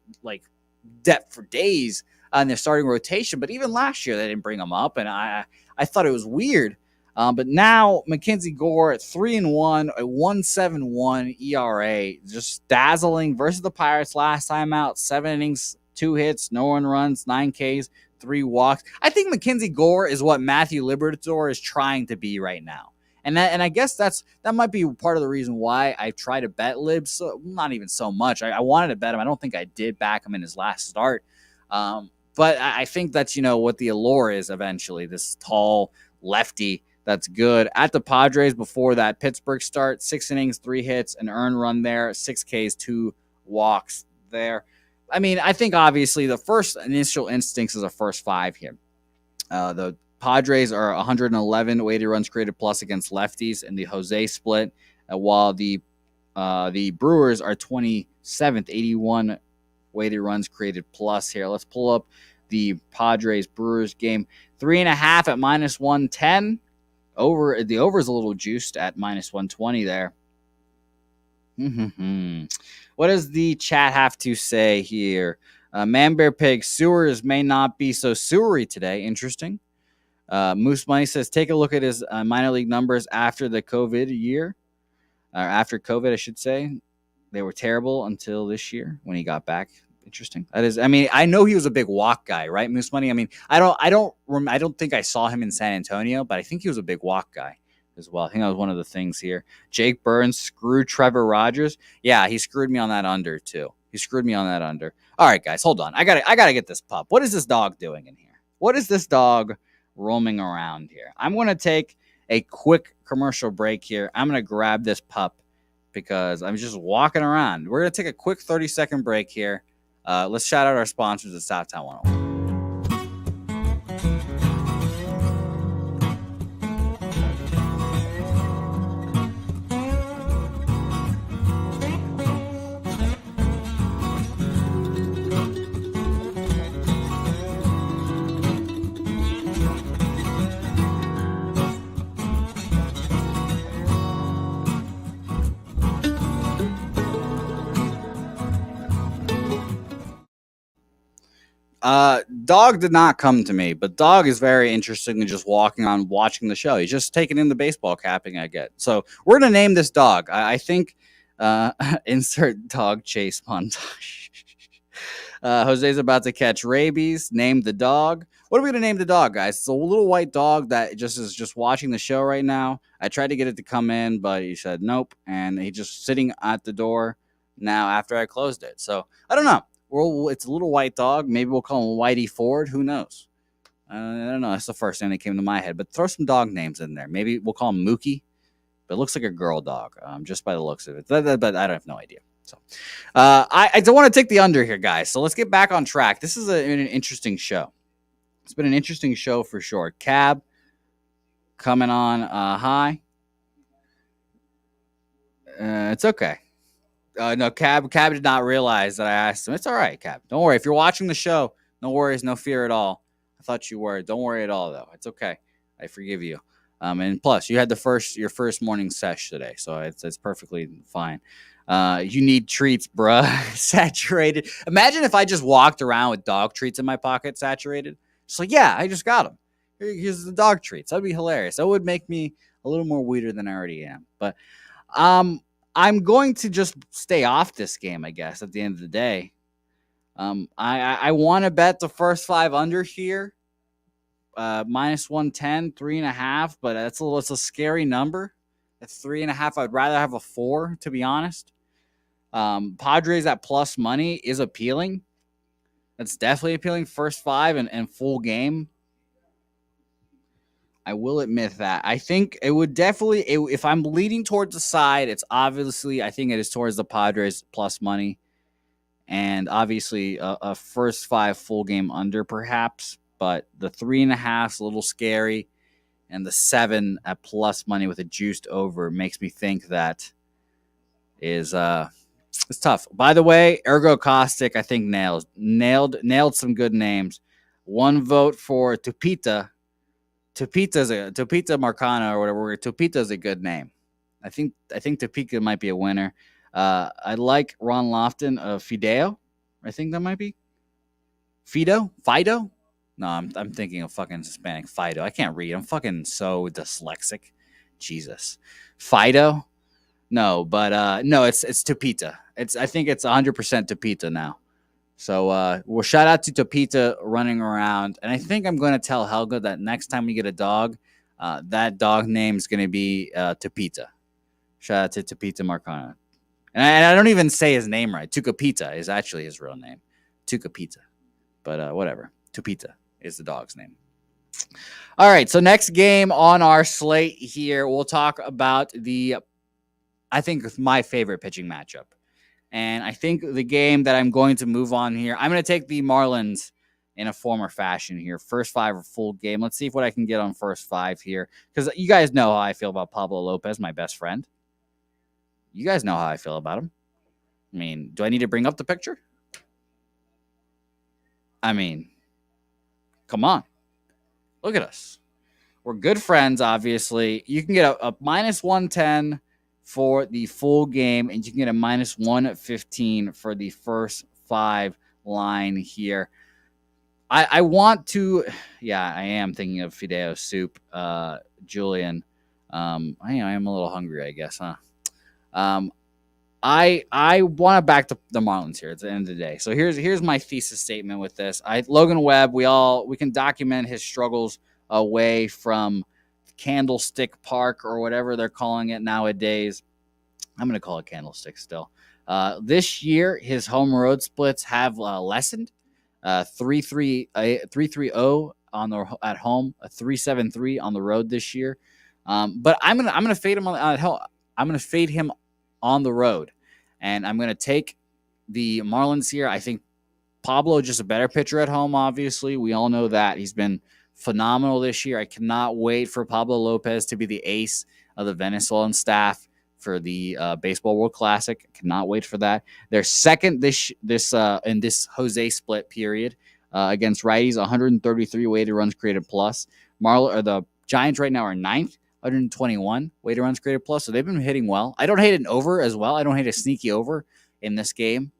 depth for days in their starting rotation, but even last year they didn't bring him up. And I thought it was weird. But now Mackenzie Gore at 3-1, a 1.71 ERA, just dazzling versus the Pirates last time out. 7 innings, 2 hits, no 1 runs, 9 Ks, 3 walks. I think Mackenzie Gore is what Matthew Liberatore is trying to be right now, and I guess that might be part of the reason why I try to bet Lib. So not even so much. I wanted to bet him. I don't think I did back him in his last start, but I think that's what the allure is eventually. This tall lefty. That's good. At the Padres before that Pittsburgh start, 6 innings, 3 hits, an earned run there, 6 Ks, 2 walks there. I mean, I think obviously the first initial instincts is a first 5 here. The Padres are 111 weighted runs created plus against lefties in the Jose split, while the Brewers are 27th, 81 weighted runs created plus here. Let's pull up the Padres-Brewers game. 3.5 at -110. The over is a little juiced at -120 there. What does the chat have to say here? Man Bear Pig, sewers may not be so sewery today. Interesting. Moose Money says, take a look at his minor league numbers after the COVID year. Or after COVID, I should say. They were terrible until this year when he got back. Interesting. That is. I mean, I know he was a big walk guy, right? Moose Money. I mean, I don't think I saw him in San Antonio, but I think he was a big walk guy as well. I think that was one of the things here. Jake Burns screwed Trevor Rogers. Yeah, he screwed me on that under too. He screwed me on that under. All right, guys, hold on. I gotta get this pup. What is this dog doing in here? What is this dog roaming around here? I'm gonna take a quick commercial break here. I'm gonna grab this pup because I'm just walking around. We're gonna take a quick 30-second break here. Let's shout out our sponsors at Southtown 101. Dog did not come to me, but Dog is very interesting in just walking on, watching the show. He's just taking in the baseball capping I get. So we're gonna name this dog. I think insert dog chase montage. Jose's about to catch rabies. Name the dog. What are we gonna name the dog, guys? It's a little white dog that is just watching the show right now. I tried to get it to come in, but he said nope, and he's just sitting at the door now after I closed it. So I don't know. Well, it's a little white dog. Maybe we'll call him Whitey Ford. Who knows? I don't know. That's the first thing that came to my head. But throw some dog names in there. Maybe we'll call him Mookie. But it looks like a girl dog, just by the looks of it. But I have no idea. So I don't want to take the under here, guys. So let's get back on track. This is an interesting show. It's been an interesting show for sure. Cab coming on high. It's okay. No, Cab did not realize that I asked him. It's all right, Cab. Don't worry. If you're watching the show, no worries, no fear at all. I thought you were. Don't worry at all, though. It's okay. I forgive you. And plus, you had your first morning sesh today, so it's perfectly fine. You need treats, bruh. Saturated. Imagine if I just walked around with dog treats in my pocket, saturated. Just like, yeah, I just got them. Here's the dog treats. That'd be hilarious. That would make me a little more weirder than I already am. But I'm going to just stay off this game, I guess, at the end of the day. I want to bet the first 5 under here. Minus 110, 3.5, but it's a scary number. At 3.5, I'd rather have a 4, to be honest. Padres at plus money is appealing. That's definitely appealing. First 5 and full game. I will admit that. I think it would definitely, if I'm leaning towards the side, it's obviously, I think it is towards the Padres plus money. And obviously a first 5 full game under perhaps, but the 3.5 is a little scary. And the 7 at plus money with a juiced over makes me think that is, it's tough. By the way, Ergo Caustic, I think nailed some good names. 1 vote for Tupita. Tupita Marcana or whatever. Tupita is a good name. I think Tupita might be a winner. I like Ron Lofton of Fideo. I think that might be Fido. No, I'm thinking of fucking Hispanic Fido. I can't read. I'm fucking so dyslexic. Jesus, Fido. No, but no, it's Tupita. I think it's 100% Tupita now. So well, shout out to Topita running around. And I think I'm going to tell Helga that next time we get a dog, that dog name is going to be Topita. Shout out to Topita Marcana. And I don't even say his name right. Tucapita is actually his real name. Tucapita. But whatever. Topita is the dog's name. All right, so next game on our slate here, we'll talk about I think, my favorite pitching matchup. And I think the game that I'm going to move on here, I'm going to take the Marlins in a form or fashion here. First 5 or full game. Let's see what I can get on first 5 here. Because you guys know how I feel about Pablo Lopez, my best friend. You guys know how I feel about him. I mean, do I need to bring up the picture? I mean, come on. Look at us. We're good friends, obviously. You can get a minus 110 for the full game, and you can get a minus 115 for the first 5 line here. I want to, yeah, I am thinking of Fideo Soup, Julian. I am a little hungry, I guess, huh? I want to back the Marlins here at the end of the day. So here's my thesis statement with this. Logan Webb, we can document his struggles away from Candlestick Park or whatever they're calling it nowadays. I'm going to call it Candlestick still. This year, his home road splits have lessened. 3-3-0 on the at home, a 3-7-3 on the road this year. But I'm gonna fade him at home. I'm gonna fade him on the road, and I'm gonna take the Marlins here. I think Pablo just a better pitcher at home. Obviously, we all know that he's been phenomenal this year. I cannot wait for Pablo Lopez to be the ace of the Venezuelan staff for the Baseball World Classic. I cannot wait for that. They're second in this Jose split period against righties, 133 weighted runs created plus. The Giants right now are ninth, 121 weighted runs created plus. So they've been hitting well. I don't hate an over as well. I don't hate a sneaky over in this game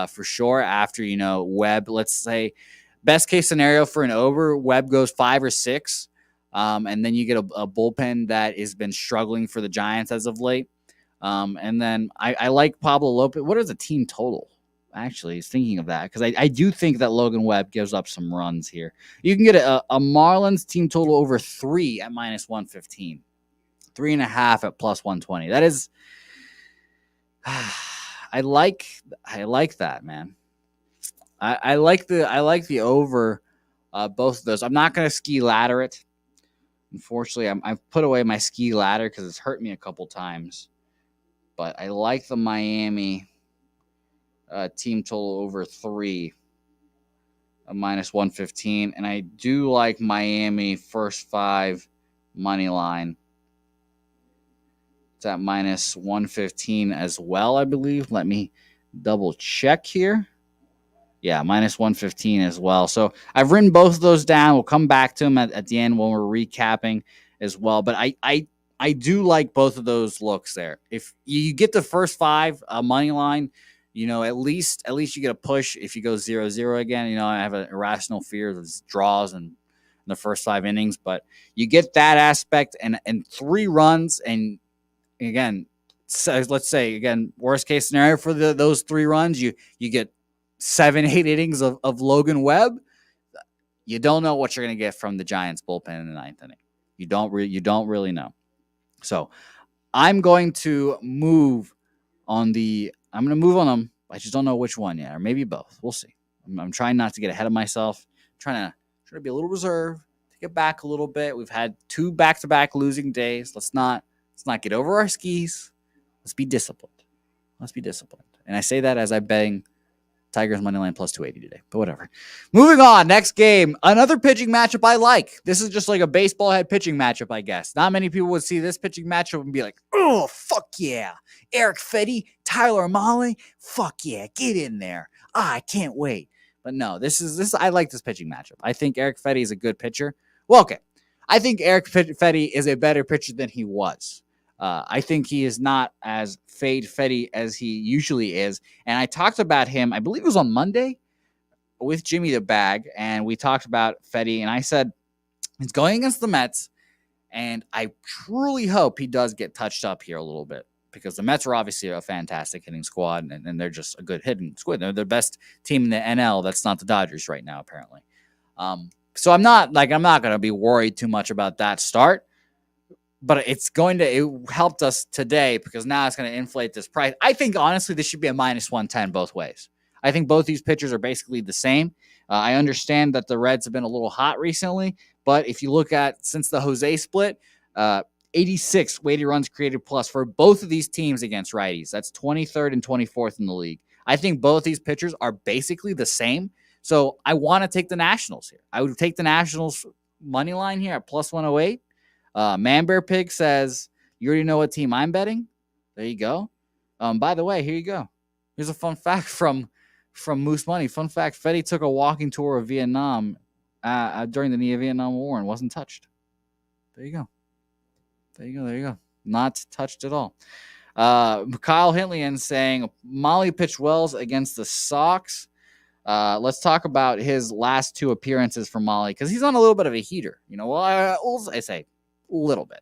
for sure. After Webb, let's say best case scenario for an over, Webb goes 5 or 6. And then you get a bullpen that has been struggling for the Giants as of late. And then I like Pablo Lopez. What is the team total? Actually, he's thinking of that because I do think that Logan Webb gives up some runs here. You can get a Marlins team total over 3 at -115, 3.5 at +120. That is, I like that, man. I like the over both of those. I'm not going to ski ladder it. Unfortunately, I've put away my ski ladder because it's hurt me a couple times. But I like the Miami team total over 3 at -115. And I do like Miami first 5 money line. It's at -115 as well, I believe. Let me double check here. Yeah, -115 as well. So I've written both of those down. We'll come back to them at the end when we're recapping as well. But I do like both of those looks there. If you get the first 5 money line, at least you get a push. If you go 0-0 again, I have an irrational fear of draws in the first 5 innings, but you get that aspect and 3 runs. And again, so let's say again, worst case scenario for those 3 runs, you get 7-8 innings of Logan Webb. You don't know what you're going to get from the Giants bullpen in the 9th inning. You don't really know. So I'm going to move on them. I just don't know which one yet, or maybe both. We'll see. I'm trying not to get ahead of myself. I'm trying to be a little reserved, take it back a little bit. We've had 2 back-to-back losing days. Let's not get over our skis. Let's be disciplined. And I say that as I bang Tigers money line +280 today, but whatever. Moving on, next game, another pitching matchup I like. This is just like a baseball head pitching matchup, I guess. Not many people would see this pitching matchup and be like, "Oh, fuck yeah, Eric Fetty, Tyler Mahle, fuck yeah, get in there. I can't wait." But no, this is I like this pitching matchup. I think Eric Fetty is a good pitcher. Well, okay, I think Eric Fetty is a better pitcher than he was. I think he is not as fade Fetty as he usually is. And I talked about him, I believe it was on Monday with Jimmy the Bag. And we talked about Fetty. And I said, he's going against the Mets. And I truly hope he does get touched up here a little bit. Because the Mets are obviously a fantastic hitting squad. And they're just a good hitting squad. They're the best team in the NL. That's not the Dodgers right now, apparently. So I'm not going to be worried too much about that start. But it helped us today because now it's going to inflate this price. I think, honestly, this should be a -110 both ways. I think both these pitchers are basically the same. I understand that the Reds have been a little hot recently, but if you look at since the Jose split, 86 weighted runs created plus for both of these teams against righties. That's 23rd and 24th in the league. I think both these pitchers are basically the same. So I want to take the Nationals here. I would take the Nationals money line here at +108. Manbear Pig says, "You already know what team I'm betting." There you go. By the way, here you go. Here's a fun fact from Moose Money. Fun fact: Fetty took a walking tour of Vietnam during the Vietnam War and wasn't touched. There you go. Not touched at all. Kyle Hintlian saying Mahle pitched well against the Sox. Let's talk about his last 2 appearances for Mahle because he's on a little bit of a heater. I say a little bit.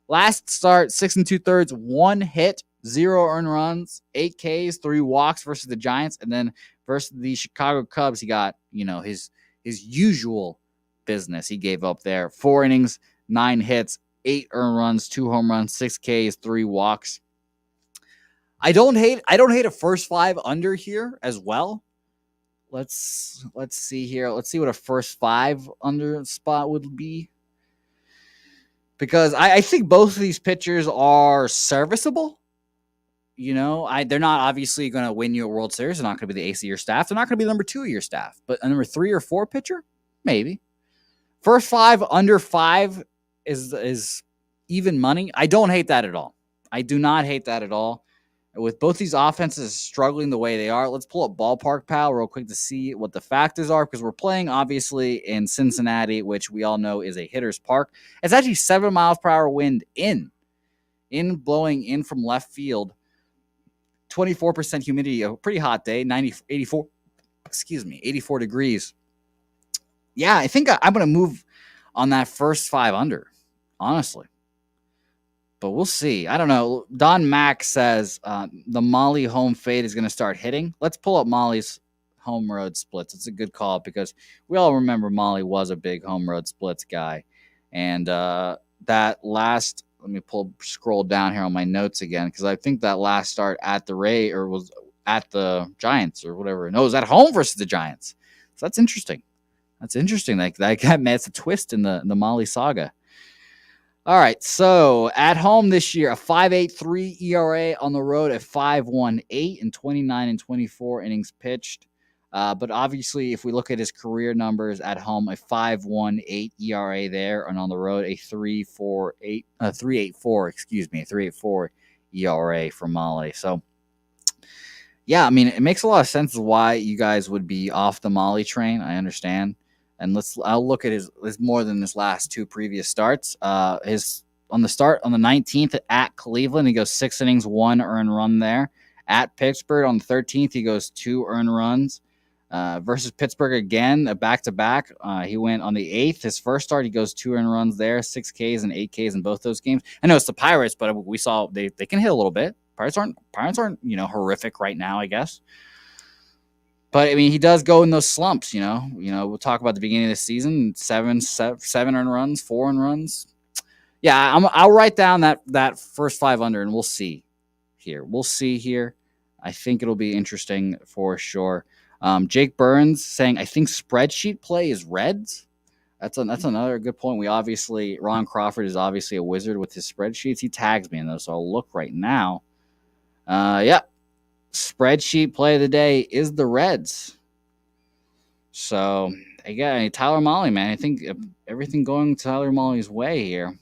Last start, 6 2/3, 1 hit, 0 earned runs, 8 Ks, 3 walks versus the Giants, and then versus the Chicago Cubs, he got, his usual business. He gave up there 4 innings, 9 hits, 8 earned runs, 2 home runs, 6 Ks, 3 walks. I don't hate a first 5 under here as well. Let's see here. Let's see what a first 5 under spot would be. Because I think both of these pitchers are serviceable. They're not obviously going to win you a World Series. They're not going to be the ace of your staff. They're not going to be number 2 of your staff. But a number 3 or 4 pitcher, maybe. First 5 under 5 is even money. I don't hate that at all. I do not hate that at all. With both these offenses struggling the way they are, let's pull up Ballpark Pal real quick to see what the factors are, because we're playing, obviously, in Cincinnati, which we all know is a hitter's park. It's actually 7 miles per hour wind in blowing in from left field. 24% humidity, a pretty hot day, 84 degrees. Yeah, I think I'm going to move on that first 5 under, honestly. But we'll see. I don't know. Don Mack says the Molly home fade is going to start hitting. Let's pull up Molly's home road splits. It's a good call because we all remember Molly was a big home road splits guy. And that last, let me scroll down here on my notes again, because I think that last start at the was at the Giants or whatever. No, it was at home versus the Giants. So that's interesting. Like that's a twist in the Molly saga. All right, so at home this year, a 5.83 ERA, on the road a 5.18 in 29 and 24 innings pitched. But obviously, if we look at his career numbers at home, a 5.18 ERA there, and on the road a 3.84 ERA for Molly. So, yeah, I mean, it makes a lot of sense why you guys would be off the Molly train. I understand. And I'll look at his more than his last 2 previous starts. On the 19th at Cleveland, he goes 6 innings, 1 earned run there. At Pittsburgh on the 13th, he goes 2 earned runs. Versus Pittsburgh again, a back-to-back. He went on the 8th. His first start, he goes 2 earned runs there, 6 Ks and 8 Ks in both those games. I know it's the Pirates, but we saw they can hit a little bit. Pirates aren't horrific right now, I guess. But, I mean, he does go in those slumps, we'll talk about the beginning of the season, 7 earned runs, 4 earned runs. Yeah, I'll write down that first 5 under, and we'll see here. I think it'll be interesting for sure. Jake Burns saying, I think spreadsheet play is Reds. That's another good point. Ron Crawford is obviously a wizard with his spreadsheets. He tags me in those, so I'll look right now. Yeah. Spreadsheet play of the day is the Reds. So, again, Tyler Molly, man. I think everything going Tyler Molly's way here.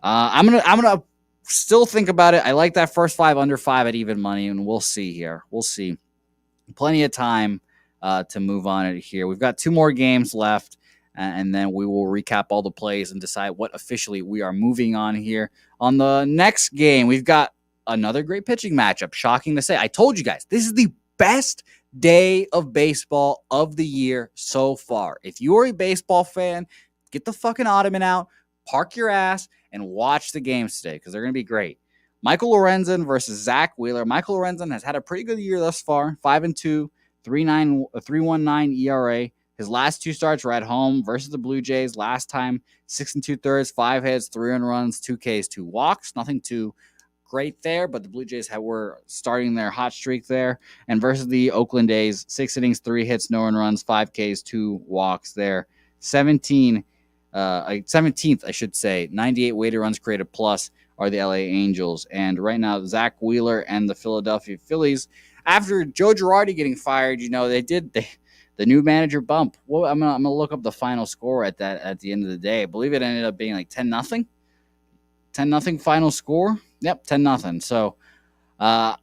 I'm gonna still think about it. I like that first 5 under 5 at even money, and we'll see here. We'll see. Plenty of time to move on it here. We've got 2 more games left, and then we will recap all the plays and decide what officially we are moving on here. On the next game, we've got another great pitching matchup. Shocking to say. I told you guys, this is the best day of baseball of the year so far. If you are a baseball fan, get the fucking ottoman out, park your ass, and watch the games today, because they're going to be great. Michael Lorenzen versus Zach Wheeler. Michael Lorenzen has had a pretty good year thus far. 5-2, 3.19 ERA. His last 2 starts were at home versus the Blue Jays. Last time, 6 2/3, 5 hits, 3 earned runs, 2 Ks, 2 walks. Nothing too great there, but the Blue Jays were starting their hot streak there. And versus the Oakland A's, 6 innings, 3 hits, no earned runs, 5 Ks, 2 walks there. 17th, I should say, 98 weighted runs created plus are the LA Angels. And right now, Zach Wheeler and the Philadelphia Phillies, after Joe Girardi getting fired, they did the new manager bump. Well, I'm gonna look up the final score at the end of the day. I believe it ended up being like 10-0. 10-0 final score. Yep, 10-0. So the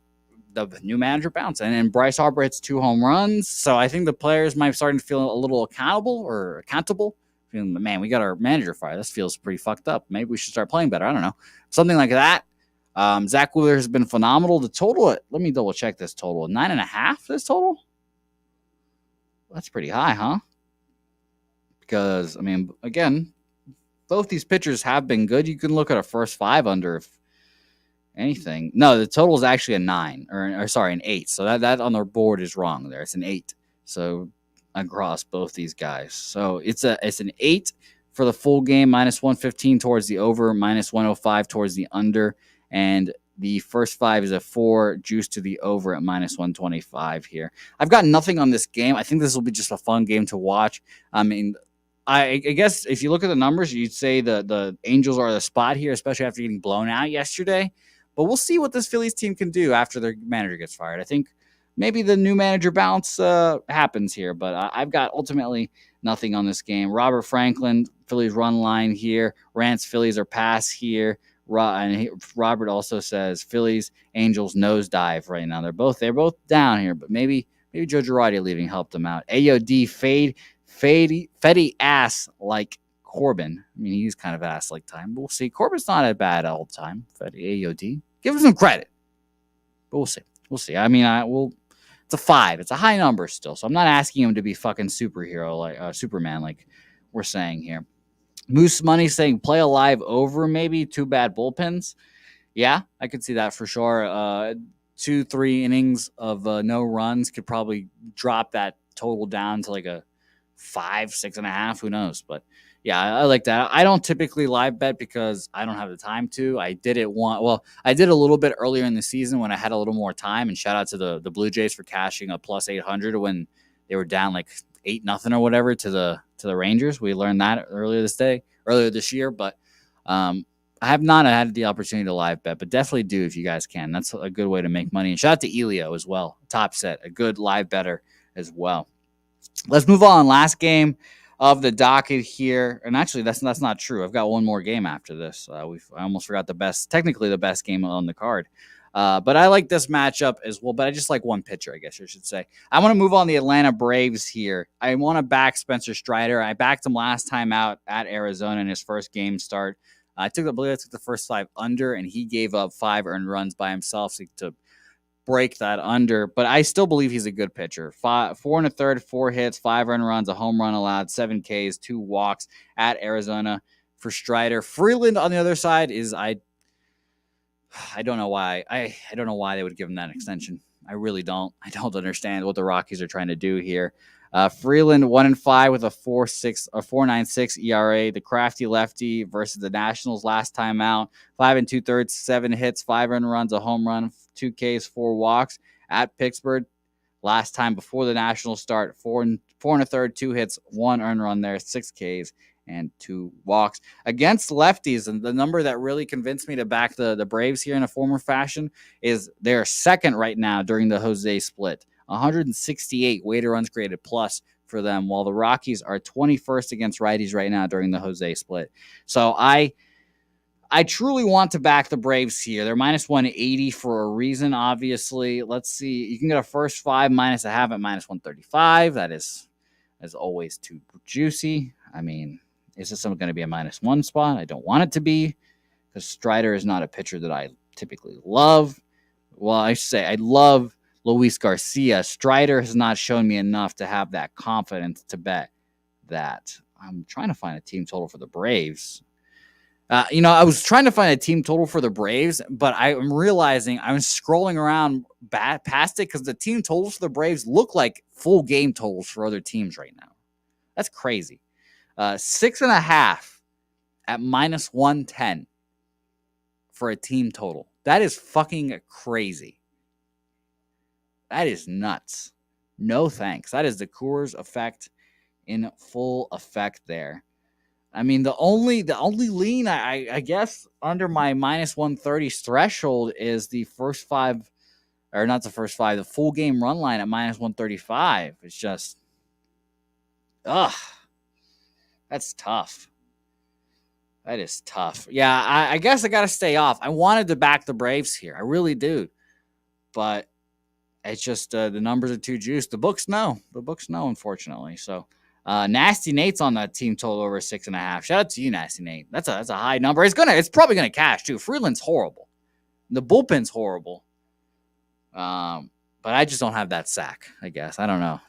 new manager bounced. And then Bryce Harper hits 2 home runs. So I think the players might be starting to feel a little accountable. Feeling, man, we got our manager fired. This feels pretty fucked up. Maybe we should start playing better. I don't know. Something like that. Zach Wheeler has been phenomenal. The total, let me double check this total. 9.5 this total? That's pretty high, huh? Because, I mean, again, both these pitchers have been good. You can look at a first 5 under anything. No, the total is actually a 9 or sorry, an 8. So that on the board is wrong there. It's an 8. So across both these guys. So it's an 8 for the full game, minus 115 towards the over, minus 105 towards the under, and the first 5 is a 4 juice to the over at minus 125 here. I've got nothing on this game. I think this will be just a fun game to watch. I mean, I guess if you look at the numbers, you'd say the Angels are the spot here, especially after getting blown out yesterday. But we'll see what this Phillies team can do after their manager gets fired. I think maybe the new manager bounce happens here, but I've got ultimately nothing on this game. Robert Franklin, Phillies run line here. Rants, Phillies are pass here. And Robert also says Phillies, Angels nosedive right now. They're both down here, but maybe Joe Girardi leaving helped them out. AOD Fetty ass like Corbin. I mean, he's kind of ass like time, but we'll see. Corbin's not as bad all the time. Fetty AOD, give him some credit, but we'll see. We'll see. I mean, it's a 5. It's a high number still, so I'm not asking him to be fucking superhero like Superman, like we're saying here. Moose Money saying play alive over maybe 2 bad bullpens. Yeah, I could see that for sure. 2-3 innings of no runs could probably drop that total down to like a 5, 6.5. Who knows? But yeah, I like that. I don't typically live bet because I don't have the time to. I did it I did a little bit earlier in the season when I had a little more time. And shout out to the Blue Jays for cashing a plus 800 when they were down like 8-0 or whatever to the Rangers. We learned that earlier this year, but I have not had the opportunity to live bet, but definitely do if you guys can. That's a good way to make money. And shout out to Elio as well. Top set, a good live better as well. Let's move on. Last game of the docket here, and actually that's not true. I've got one more game after this. I almost forgot the best game on the card. But I like this matchup as well, but I just like one pitcher, I guess I should say. I want to move on the Atlanta Braves here. I want to back Spencer Strider. I backed him last time out at Arizona in his first game start. I believe I took the first 5 under, and he gave up 5 earned runs by himself to break that under. But I still believe he's a good pitcher. 4 1/3, 4 hits, 5 earned runs, a home run allowed, 7 Ks, 2 walks at Arizona for Strider. Freeland on the other side is I don't know why. I don't know why they would give him that extension. I really don't. I don't understand what the Rockies are trying to do here. Freeland 1-5 with a 4.96 ERA. The crafty lefty versus the Nationals last time out. 5 2/3, 7 hits, 5 earned runs, a home run, 2 Ks, 4 walks at Pittsburgh. Last time before the Nationals start, 4 1/3, 2 hits, 1 earned run there, 6 Ks. And 2 walks against lefties. And the number that really convinced me to back the Braves here in a former fashion is they're second right now during the Jose split. 168 weighted runs created plus for them, while the Rockies are 21st against righties right now during the Jose split. So I truly want to back the Braves here. They're minus 180 for a reason, obviously. Let's see. You can get a first 5 minus a half at minus 135. That is, as always, too juicy. I mean, is this going to be a -1 spot? I don't want it to be because Strider is not a pitcher that I typically love. Well, I should say I love Luis Garcia. Strider has not shown me enough to have that confidence to bet that. I'm trying to find a team total for the Braves. I was trying to find a team total for the Braves, but I'm realizing I'm scrolling around past it because the team totals for the Braves look like full game totals for other teams right now. That's crazy. 6.5 at -110 for a team total. That is fucking crazy. That is nuts. No thanks. That is the Coors effect in full effect there. I mean, the only lean I guess under my -130 threshold is the first 5, or not the first 5, the full game run line at -135. It's just, that's tough. That is tough. Yeah, I guess I got to stay off. I wanted to back the Braves here. I really do. But it's just the numbers are too juiced. The books know, unfortunately. So Nasty Nate's on that team total over 6.5. Shout out to you, Nasty Nate. That's a high number. It's probably gonna cash too. Freeland's horrible. The bullpen's horrible. But I just don't have that sack, I guess. I don't know.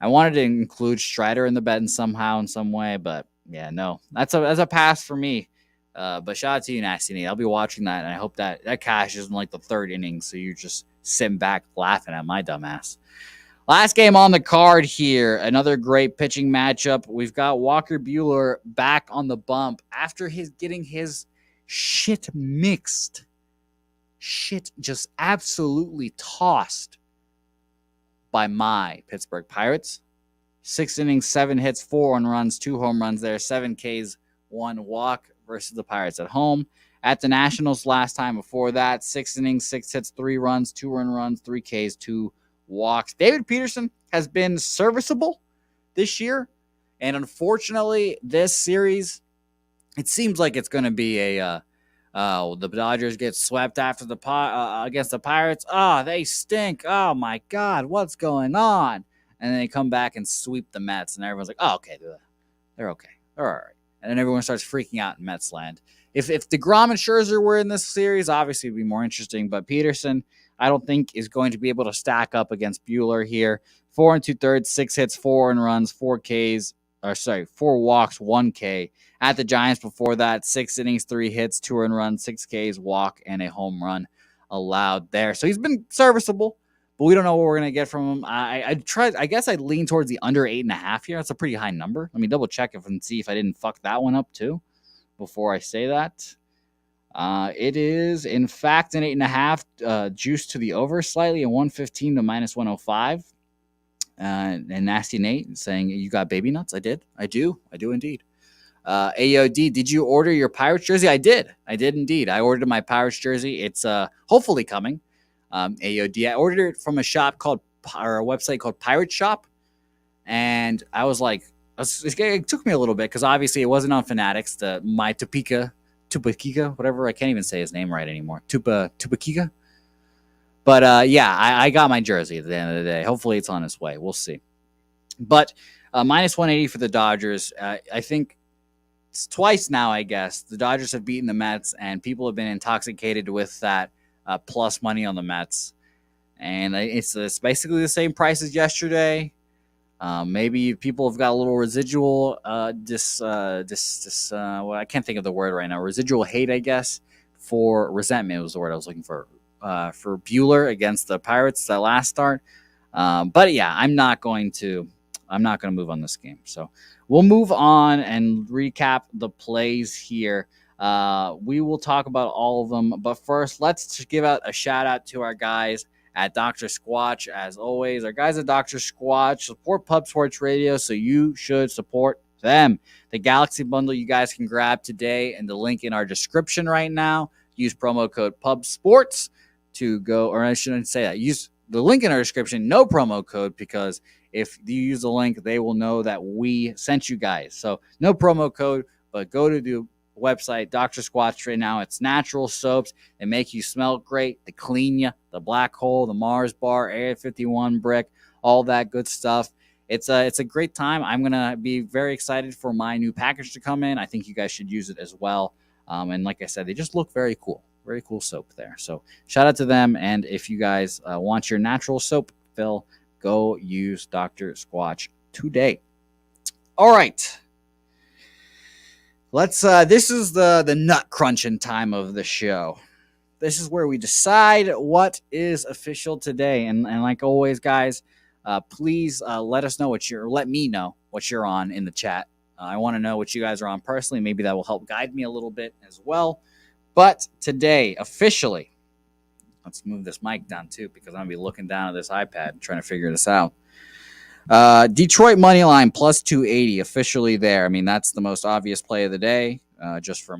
I wanted to include Strider in the bet in somehow, in some way, but yeah, no. That's a pass for me. But shout out to you, Nasty Nate. I'll be watching that, and I hope that cashes in like the third inning, so you're just sitting back laughing at my dumbass. Last game on the card here, another great pitching matchup. We've got Walker Buehler back on the bump after getting his shit mixed. Shit just absolutely tossed by my Pittsburgh Pirates. 6 innings, 7 hits, 4 runs, 2 home runs there, 7 Ks, 1 walk versus the Pirates at home. At the Nationals last time before that, 6 innings, 6 hits, 3 runs, 2 runs, 3 Ks, 2 walks. David Peterson has been serviceable this year, and unfortunately, this series, it seems like it's going to be the Dodgers get swept after against the Pirates. Oh, they stink. Oh my God, what's going on? And then they come back and sweep the Mets, and everyone's like, "Oh, okay, they're okay, they're all right." And then everyone starts freaking out in Mets land. If DeGrom and Scherzer were in this series, obviously it'd be more interesting. But Peterson, I don't think, is going to be able to stack up against Buehler here. 4 2/3, 6 hits, 4 runs, 4 walks, 1 K. At the Giants before that, 6 innings, 3 hits, 2 runs, 6 Ks, walk, and a home run allowed there. So he's been serviceable, but we don't know what we're going to get from him. I guess I'd lean towards the under 8.5 here. That's a pretty high number. Let me double check and see if I didn't fuck that one up too before I say that. It is, in fact, an 8.5, juice to the over slightly, and 115 to minus 105. And Nasty Nate saying, "You got baby nuts?" I did. I do indeed. AOD, did you order your Pirates jersey? I did indeed. I ordered my Pirates jersey. It's hopefully coming. AOD, I ordered it from a website called Pirate Shop, and I was like, it took me a little bit because obviously it wasn't on Fanatics. My Tupika, whatever. I can't even say his name right anymore. Tupakika. But yeah, I got my jersey at the end of the day. Hopefully it's on its way. We'll see. But minus 180 for the Dodgers. I think it's twice now, I guess. The Dodgers have beaten the Mets, and people have been intoxicated with that plus money on the Mets. And it's basically the same price as yesterday. Maybe people have got a little residual, well, I can't think of the word right now. Residual hate, I guess, for resentment was the word I was looking for Buehler against the Pirates that last start. But yeah, I'm not going to move on this game. So we'll move on and recap the plays here. We will talk about all of them, but first, let's give out a shout out to our guys at Dr. Squatch. As always, our guys at Dr. Squatch support Pub Sports Radio, so you should support them. The Galaxy Bundle you guys can grab today, and the link in our description right now. Use promo code PubSports to go, or I shouldn't say that. Use the link in our description, no promo code, because if you use the link, they will know that we sent you guys. So no promo code, but go to the website, Dr. Squatch right now. It's natural soaps. They make you smell great. They clean you. The Black Hole, the Mars Bar, Area 51 Brick, all that good stuff. It's a great time. I'm going to be very excited for my new package to come in. I think you guys should use it as well. And like I said, they just look very cool. Very cool soap there. So shout out to them. And if you guys want your natural soap fill, go use Dr. Squatch today. All right. Let's this is the nut crunching time of the show. This is where we decide what is official today. And like always, guys, please let me know what you're on in the chat. I want to know what you guys are on personally. Maybe that will help guide me a little bit as well. But today, officially, let's move this mic down too, because I'm going to be looking down at this iPad and trying to figure this out. Detroit money line plus 280 officially there. I mean, that's the most obvious play of the day. Just for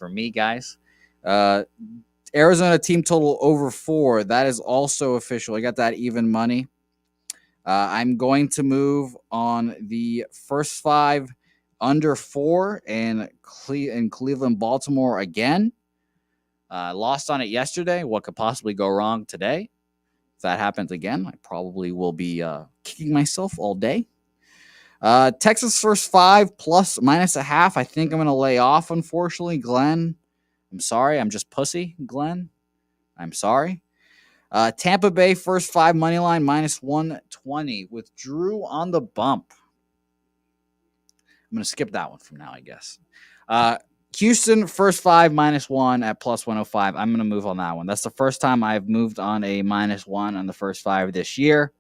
me, guys. Arizona team total over 4. That is also official. I got that even money. I'm going to move on the first 5 under 4 in Cleveland, Baltimore again. Lost on it yesterday. What could possibly go wrong today? If that happens again, I probably will be kicking myself all day. Texas first 5 plus minus a half. I think I'm going to lay off, unfortunately. Glenn, I'm sorry. I'm just pussy, Glenn. I'm sorry. Tampa Bay first 5 money line minus 120 with Drew on the bump. I'm going to skip that one from now, I guess. Houston, first 5 -1 at plus 105. I'm going to move on that one. That's the first time I've moved on a -1 on the first 5 this year.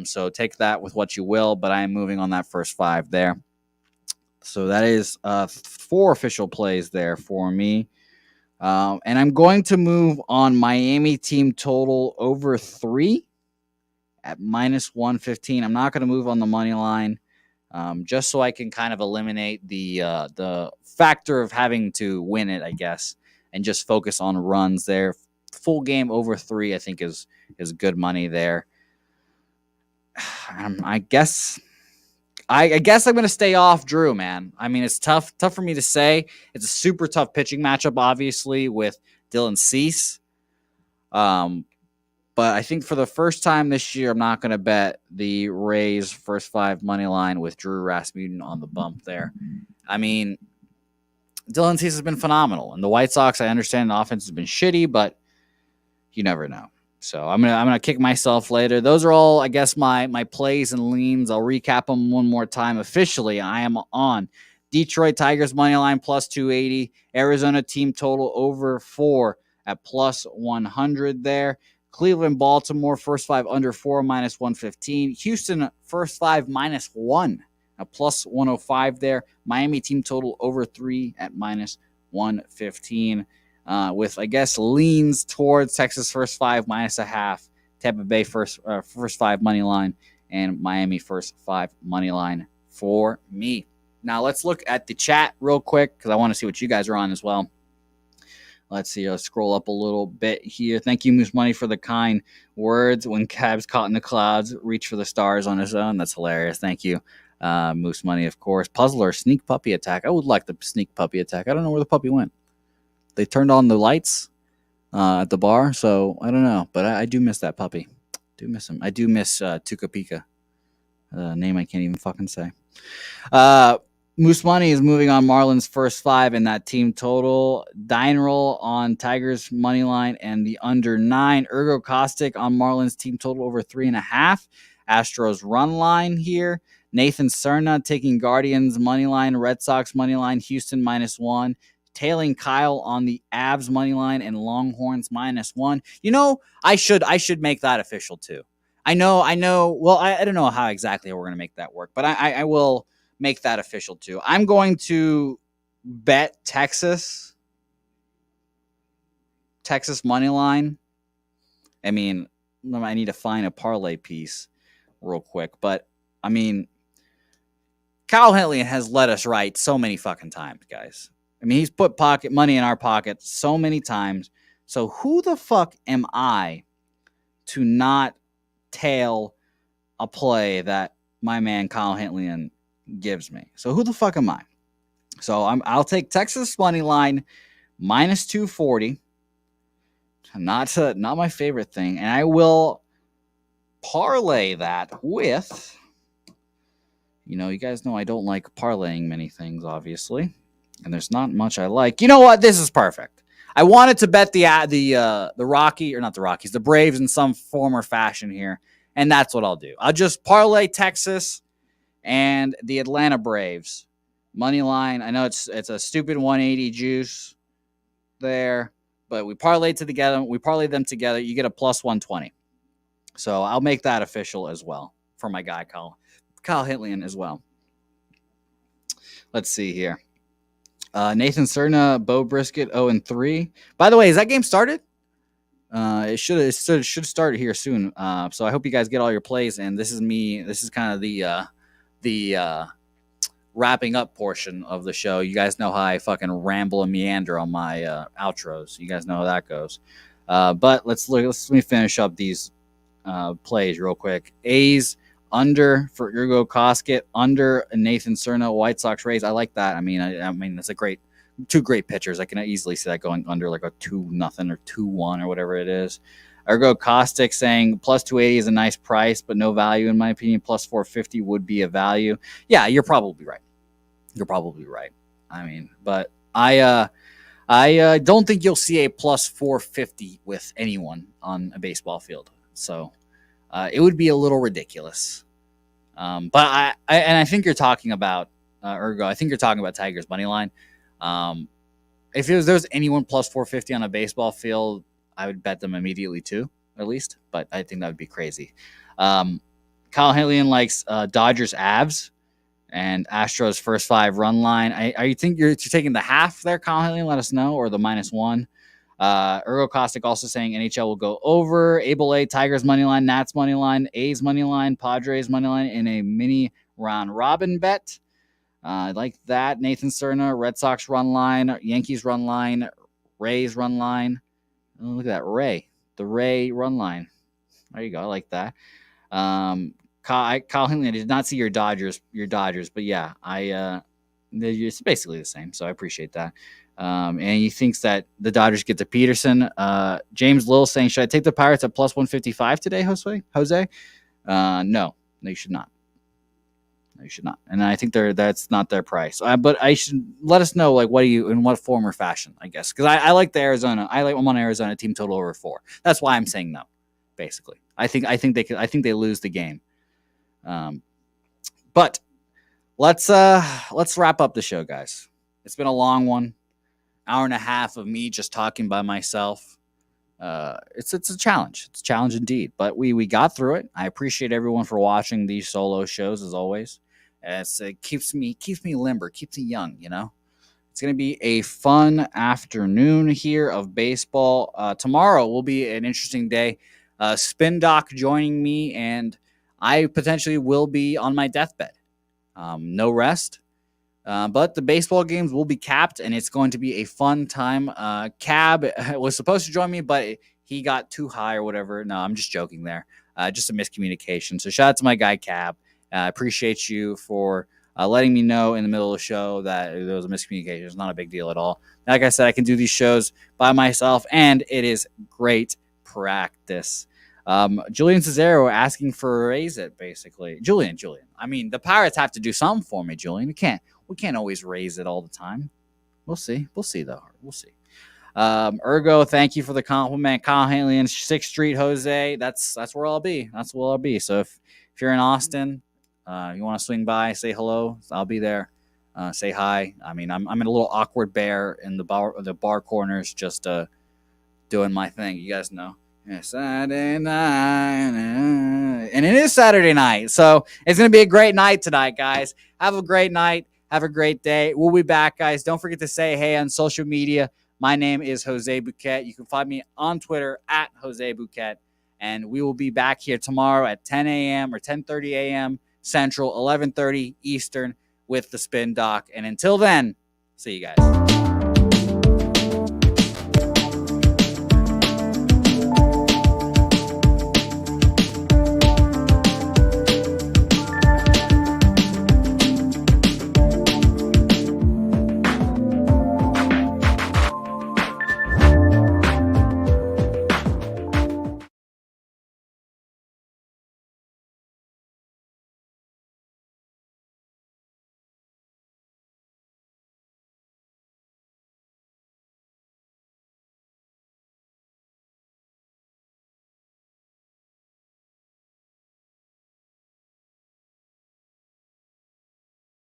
So take that with what you will, but I am moving on that first 5 there. So that is 4 official plays there for me. And I'm going to move on Miami team total over 3 at -115. I'm not going to move on the money line. Just so I can kind of eliminate the factor of having to win it, I guess, and just focus on runs there. Full game over 3, I think is good money there. I guess I'm going to stay off Drew, man. I mean, it's tough for me to say. It's a super tough pitching matchup, obviously, with Dylan Cease. But I think for the first time this year, I'm not going to bet the Rays first 5 money line with Drew Rasmussen on the bump there. I mean, Dylan Cease has been phenomenal. And the White Sox, I understand the offense has been shitty, but you never know. So I'm gonna kick myself later. Those are all, I guess, my plays and leans. I'll recap them one more time. Officially, I am on Detroit Tigers money line plus 280. Arizona team total over 4 at plus 100 there. Cleveland, Baltimore, first 5 under 4, -115. Houston, first 5, -1 at plus 105 there. Miami team total over 3 at -115. With, I guess, leans towards Texas first 5 -0.5, Tampa Bay first 5 money line, and Miami first 5 money line for me. Now let's look at the chat real quick because I want to see what you guys are on as well. Let's see. I'll scroll up a little bit here. Thank you, Moose Money, for the kind words. When Cab's caught in the clouds, reach for the stars on his own. That's hilarious. Thank you, Moose Money, of course. Puzzler, sneak puppy attack. I would like the sneak puppy attack. I don't know where the puppy went. They turned on the lights at the bar, so I don't know. But I do miss that puppy. Do miss him. I do miss Tuca Pika. Name I can't even fucking say. Moose Money is moving on Marlins first 5 in that team total. Dine roll on Tigers money line and the under 9. Ergo Caustic on Marlins team total over 3.5. Astros run line here. Nathan Cerna taking Guardians money line, Red Sox money line, Houston -1. Tailing Kyle on the Avs money line and Longhorns -1. You know, I should make that official too. I know. Well, I don't know how exactly we're going to make that work, but I will make that official too. I'm going to bet Texas money line. I mean, I need to find a parlay piece real quick, but I mean, Kyle Henley has led us right so many fucking times, guys. I mean, he's put pocket money in our pocket so many times. So who the fuck am I to not tail a play that my man Kyle Henley gives me? So who the fuck am I? So I'll take Texas money line -240. Not my favorite thing, and I will parlay that with. You know, you guys know I don't like parlaying many things, obviously, and there's not much I like. You know what? This is perfect. I wanted to bet the Braves in some form or fashion here, and that's what I'll do. I'll just parlay Texas and the Atlanta Braves money line. I know it's a stupid 180 juice there, but we parlayed them together. You get a plus 120. So I'll make that official as well for my guy Kyle Hitlian as well. Let's see here. Nathan Cerna, Bo Brisket, 0-3. By the way, has that game started? It should start here soon. So I hope you guys get all your plays. And this is me. This is kind of the wrapping up portion of the show. You guys know how I fucking ramble and meander on my outros. You guys know how that goes. But let me finish up these plays real quick. A's under for Ergo Koskett, under Nathan Cerna, White Sox Rays. I like that. I mean, that's two great pitchers. I can easily see that going under like a 2-0 or 2-1 or whatever it is. Ergo Kostick saying plus 280 is a nice price, but no value in my opinion. Plus 450 would be a value. Yeah, you're probably right. I mean, but I don't think you'll see a plus 450 with anyone on a baseball field. So it would be a little ridiculous. But I think you're talking about Ergo. I think you're talking about Tigers money line. If there was anyone plus 450 on a baseball field, I would bet them immediately too, at least. But I think that would be crazy. Kyle Hillian likes Dodgers Avs and Astros first 5 run line. Are you think you're taking the half there, Kyle Hillian? Let us know, or the -1. Ergo Kostic also saying NHL will go over. Abel A, Tigers money line, Nats money line, A's money line, Padres money line in a mini round robin bet. I like that. Nathan Cerna, Red Sox run line, Yankees run line, Rays run line. Oh, look at that, Ray. The Ray run line. There you go. I like that. Kyle Hinley, I did not see your Dodgers, but yeah, it's basically the same. So I appreciate that. And he thinks that the Dodgers get to Peterson. James Lill saying, should I take the Pirates at plus 155 today, Jose? No, you should not. No, you should not. And I think that's not their price. But I should let us know, like, in what form or fashion, I guess. Because I like the Arizona. I'm on Arizona team total over 4. That's why I'm saying no, basically. I think they lose the game. But let's wrap up the show, guys. It's been a long one. Hour and a half of me just talking by myself. It's a challenge. It's a challenge indeed. But we got through it. I appreciate everyone for watching these solo shows as always. It keeps me limber, keeps me young, you know. It's going to be a fun afternoon here of baseball. Tomorrow will be an interesting day. Spin Doc joining me, and I potentially will be on my deathbed. No rest. But the baseball games will be capped, and it's going to be a fun time. Cab was supposed to join me, but he got too high or whatever. No, I'm just joking there. Just a miscommunication. So shout out to my guy, Cab. I appreciate you for letting me know in the middle of the show that there was a miscommunication. It's not a big deal at all. Like I said, I can do these shows by myself, and it is great practice. Julian Cesaro asking for a raise it, basically. Julian. I mean, the Pirates have to do something for me, Julian. We can't always raise it all the time. We'll see. We'll see, though. We'll see. Ergo, thank you for the compliment. Kyle Hanley and 6th Street, Jose. That's where I'll be. That's where I'll be. So if you're in Austin, you want to swing by, say hello, I'll be there. Say hi. I mean, I'm in a little awkward bear in the bar corners, just doing my thing. You guys know. Saturday night, and it is Saturday night, so it's gonna be a great night tonight, guys. Have a great night. Have a great day. We'll be back, guys. Don't forget to say hey on social media. My name is Jose Bouquett. You can find me on Twitter at Jose Bouquett, and we will be back here tomorrow at 10 a.m. or 10:30 a.m. Central, 11:30 Eastern with the Spin Doc. And until then, see you guys.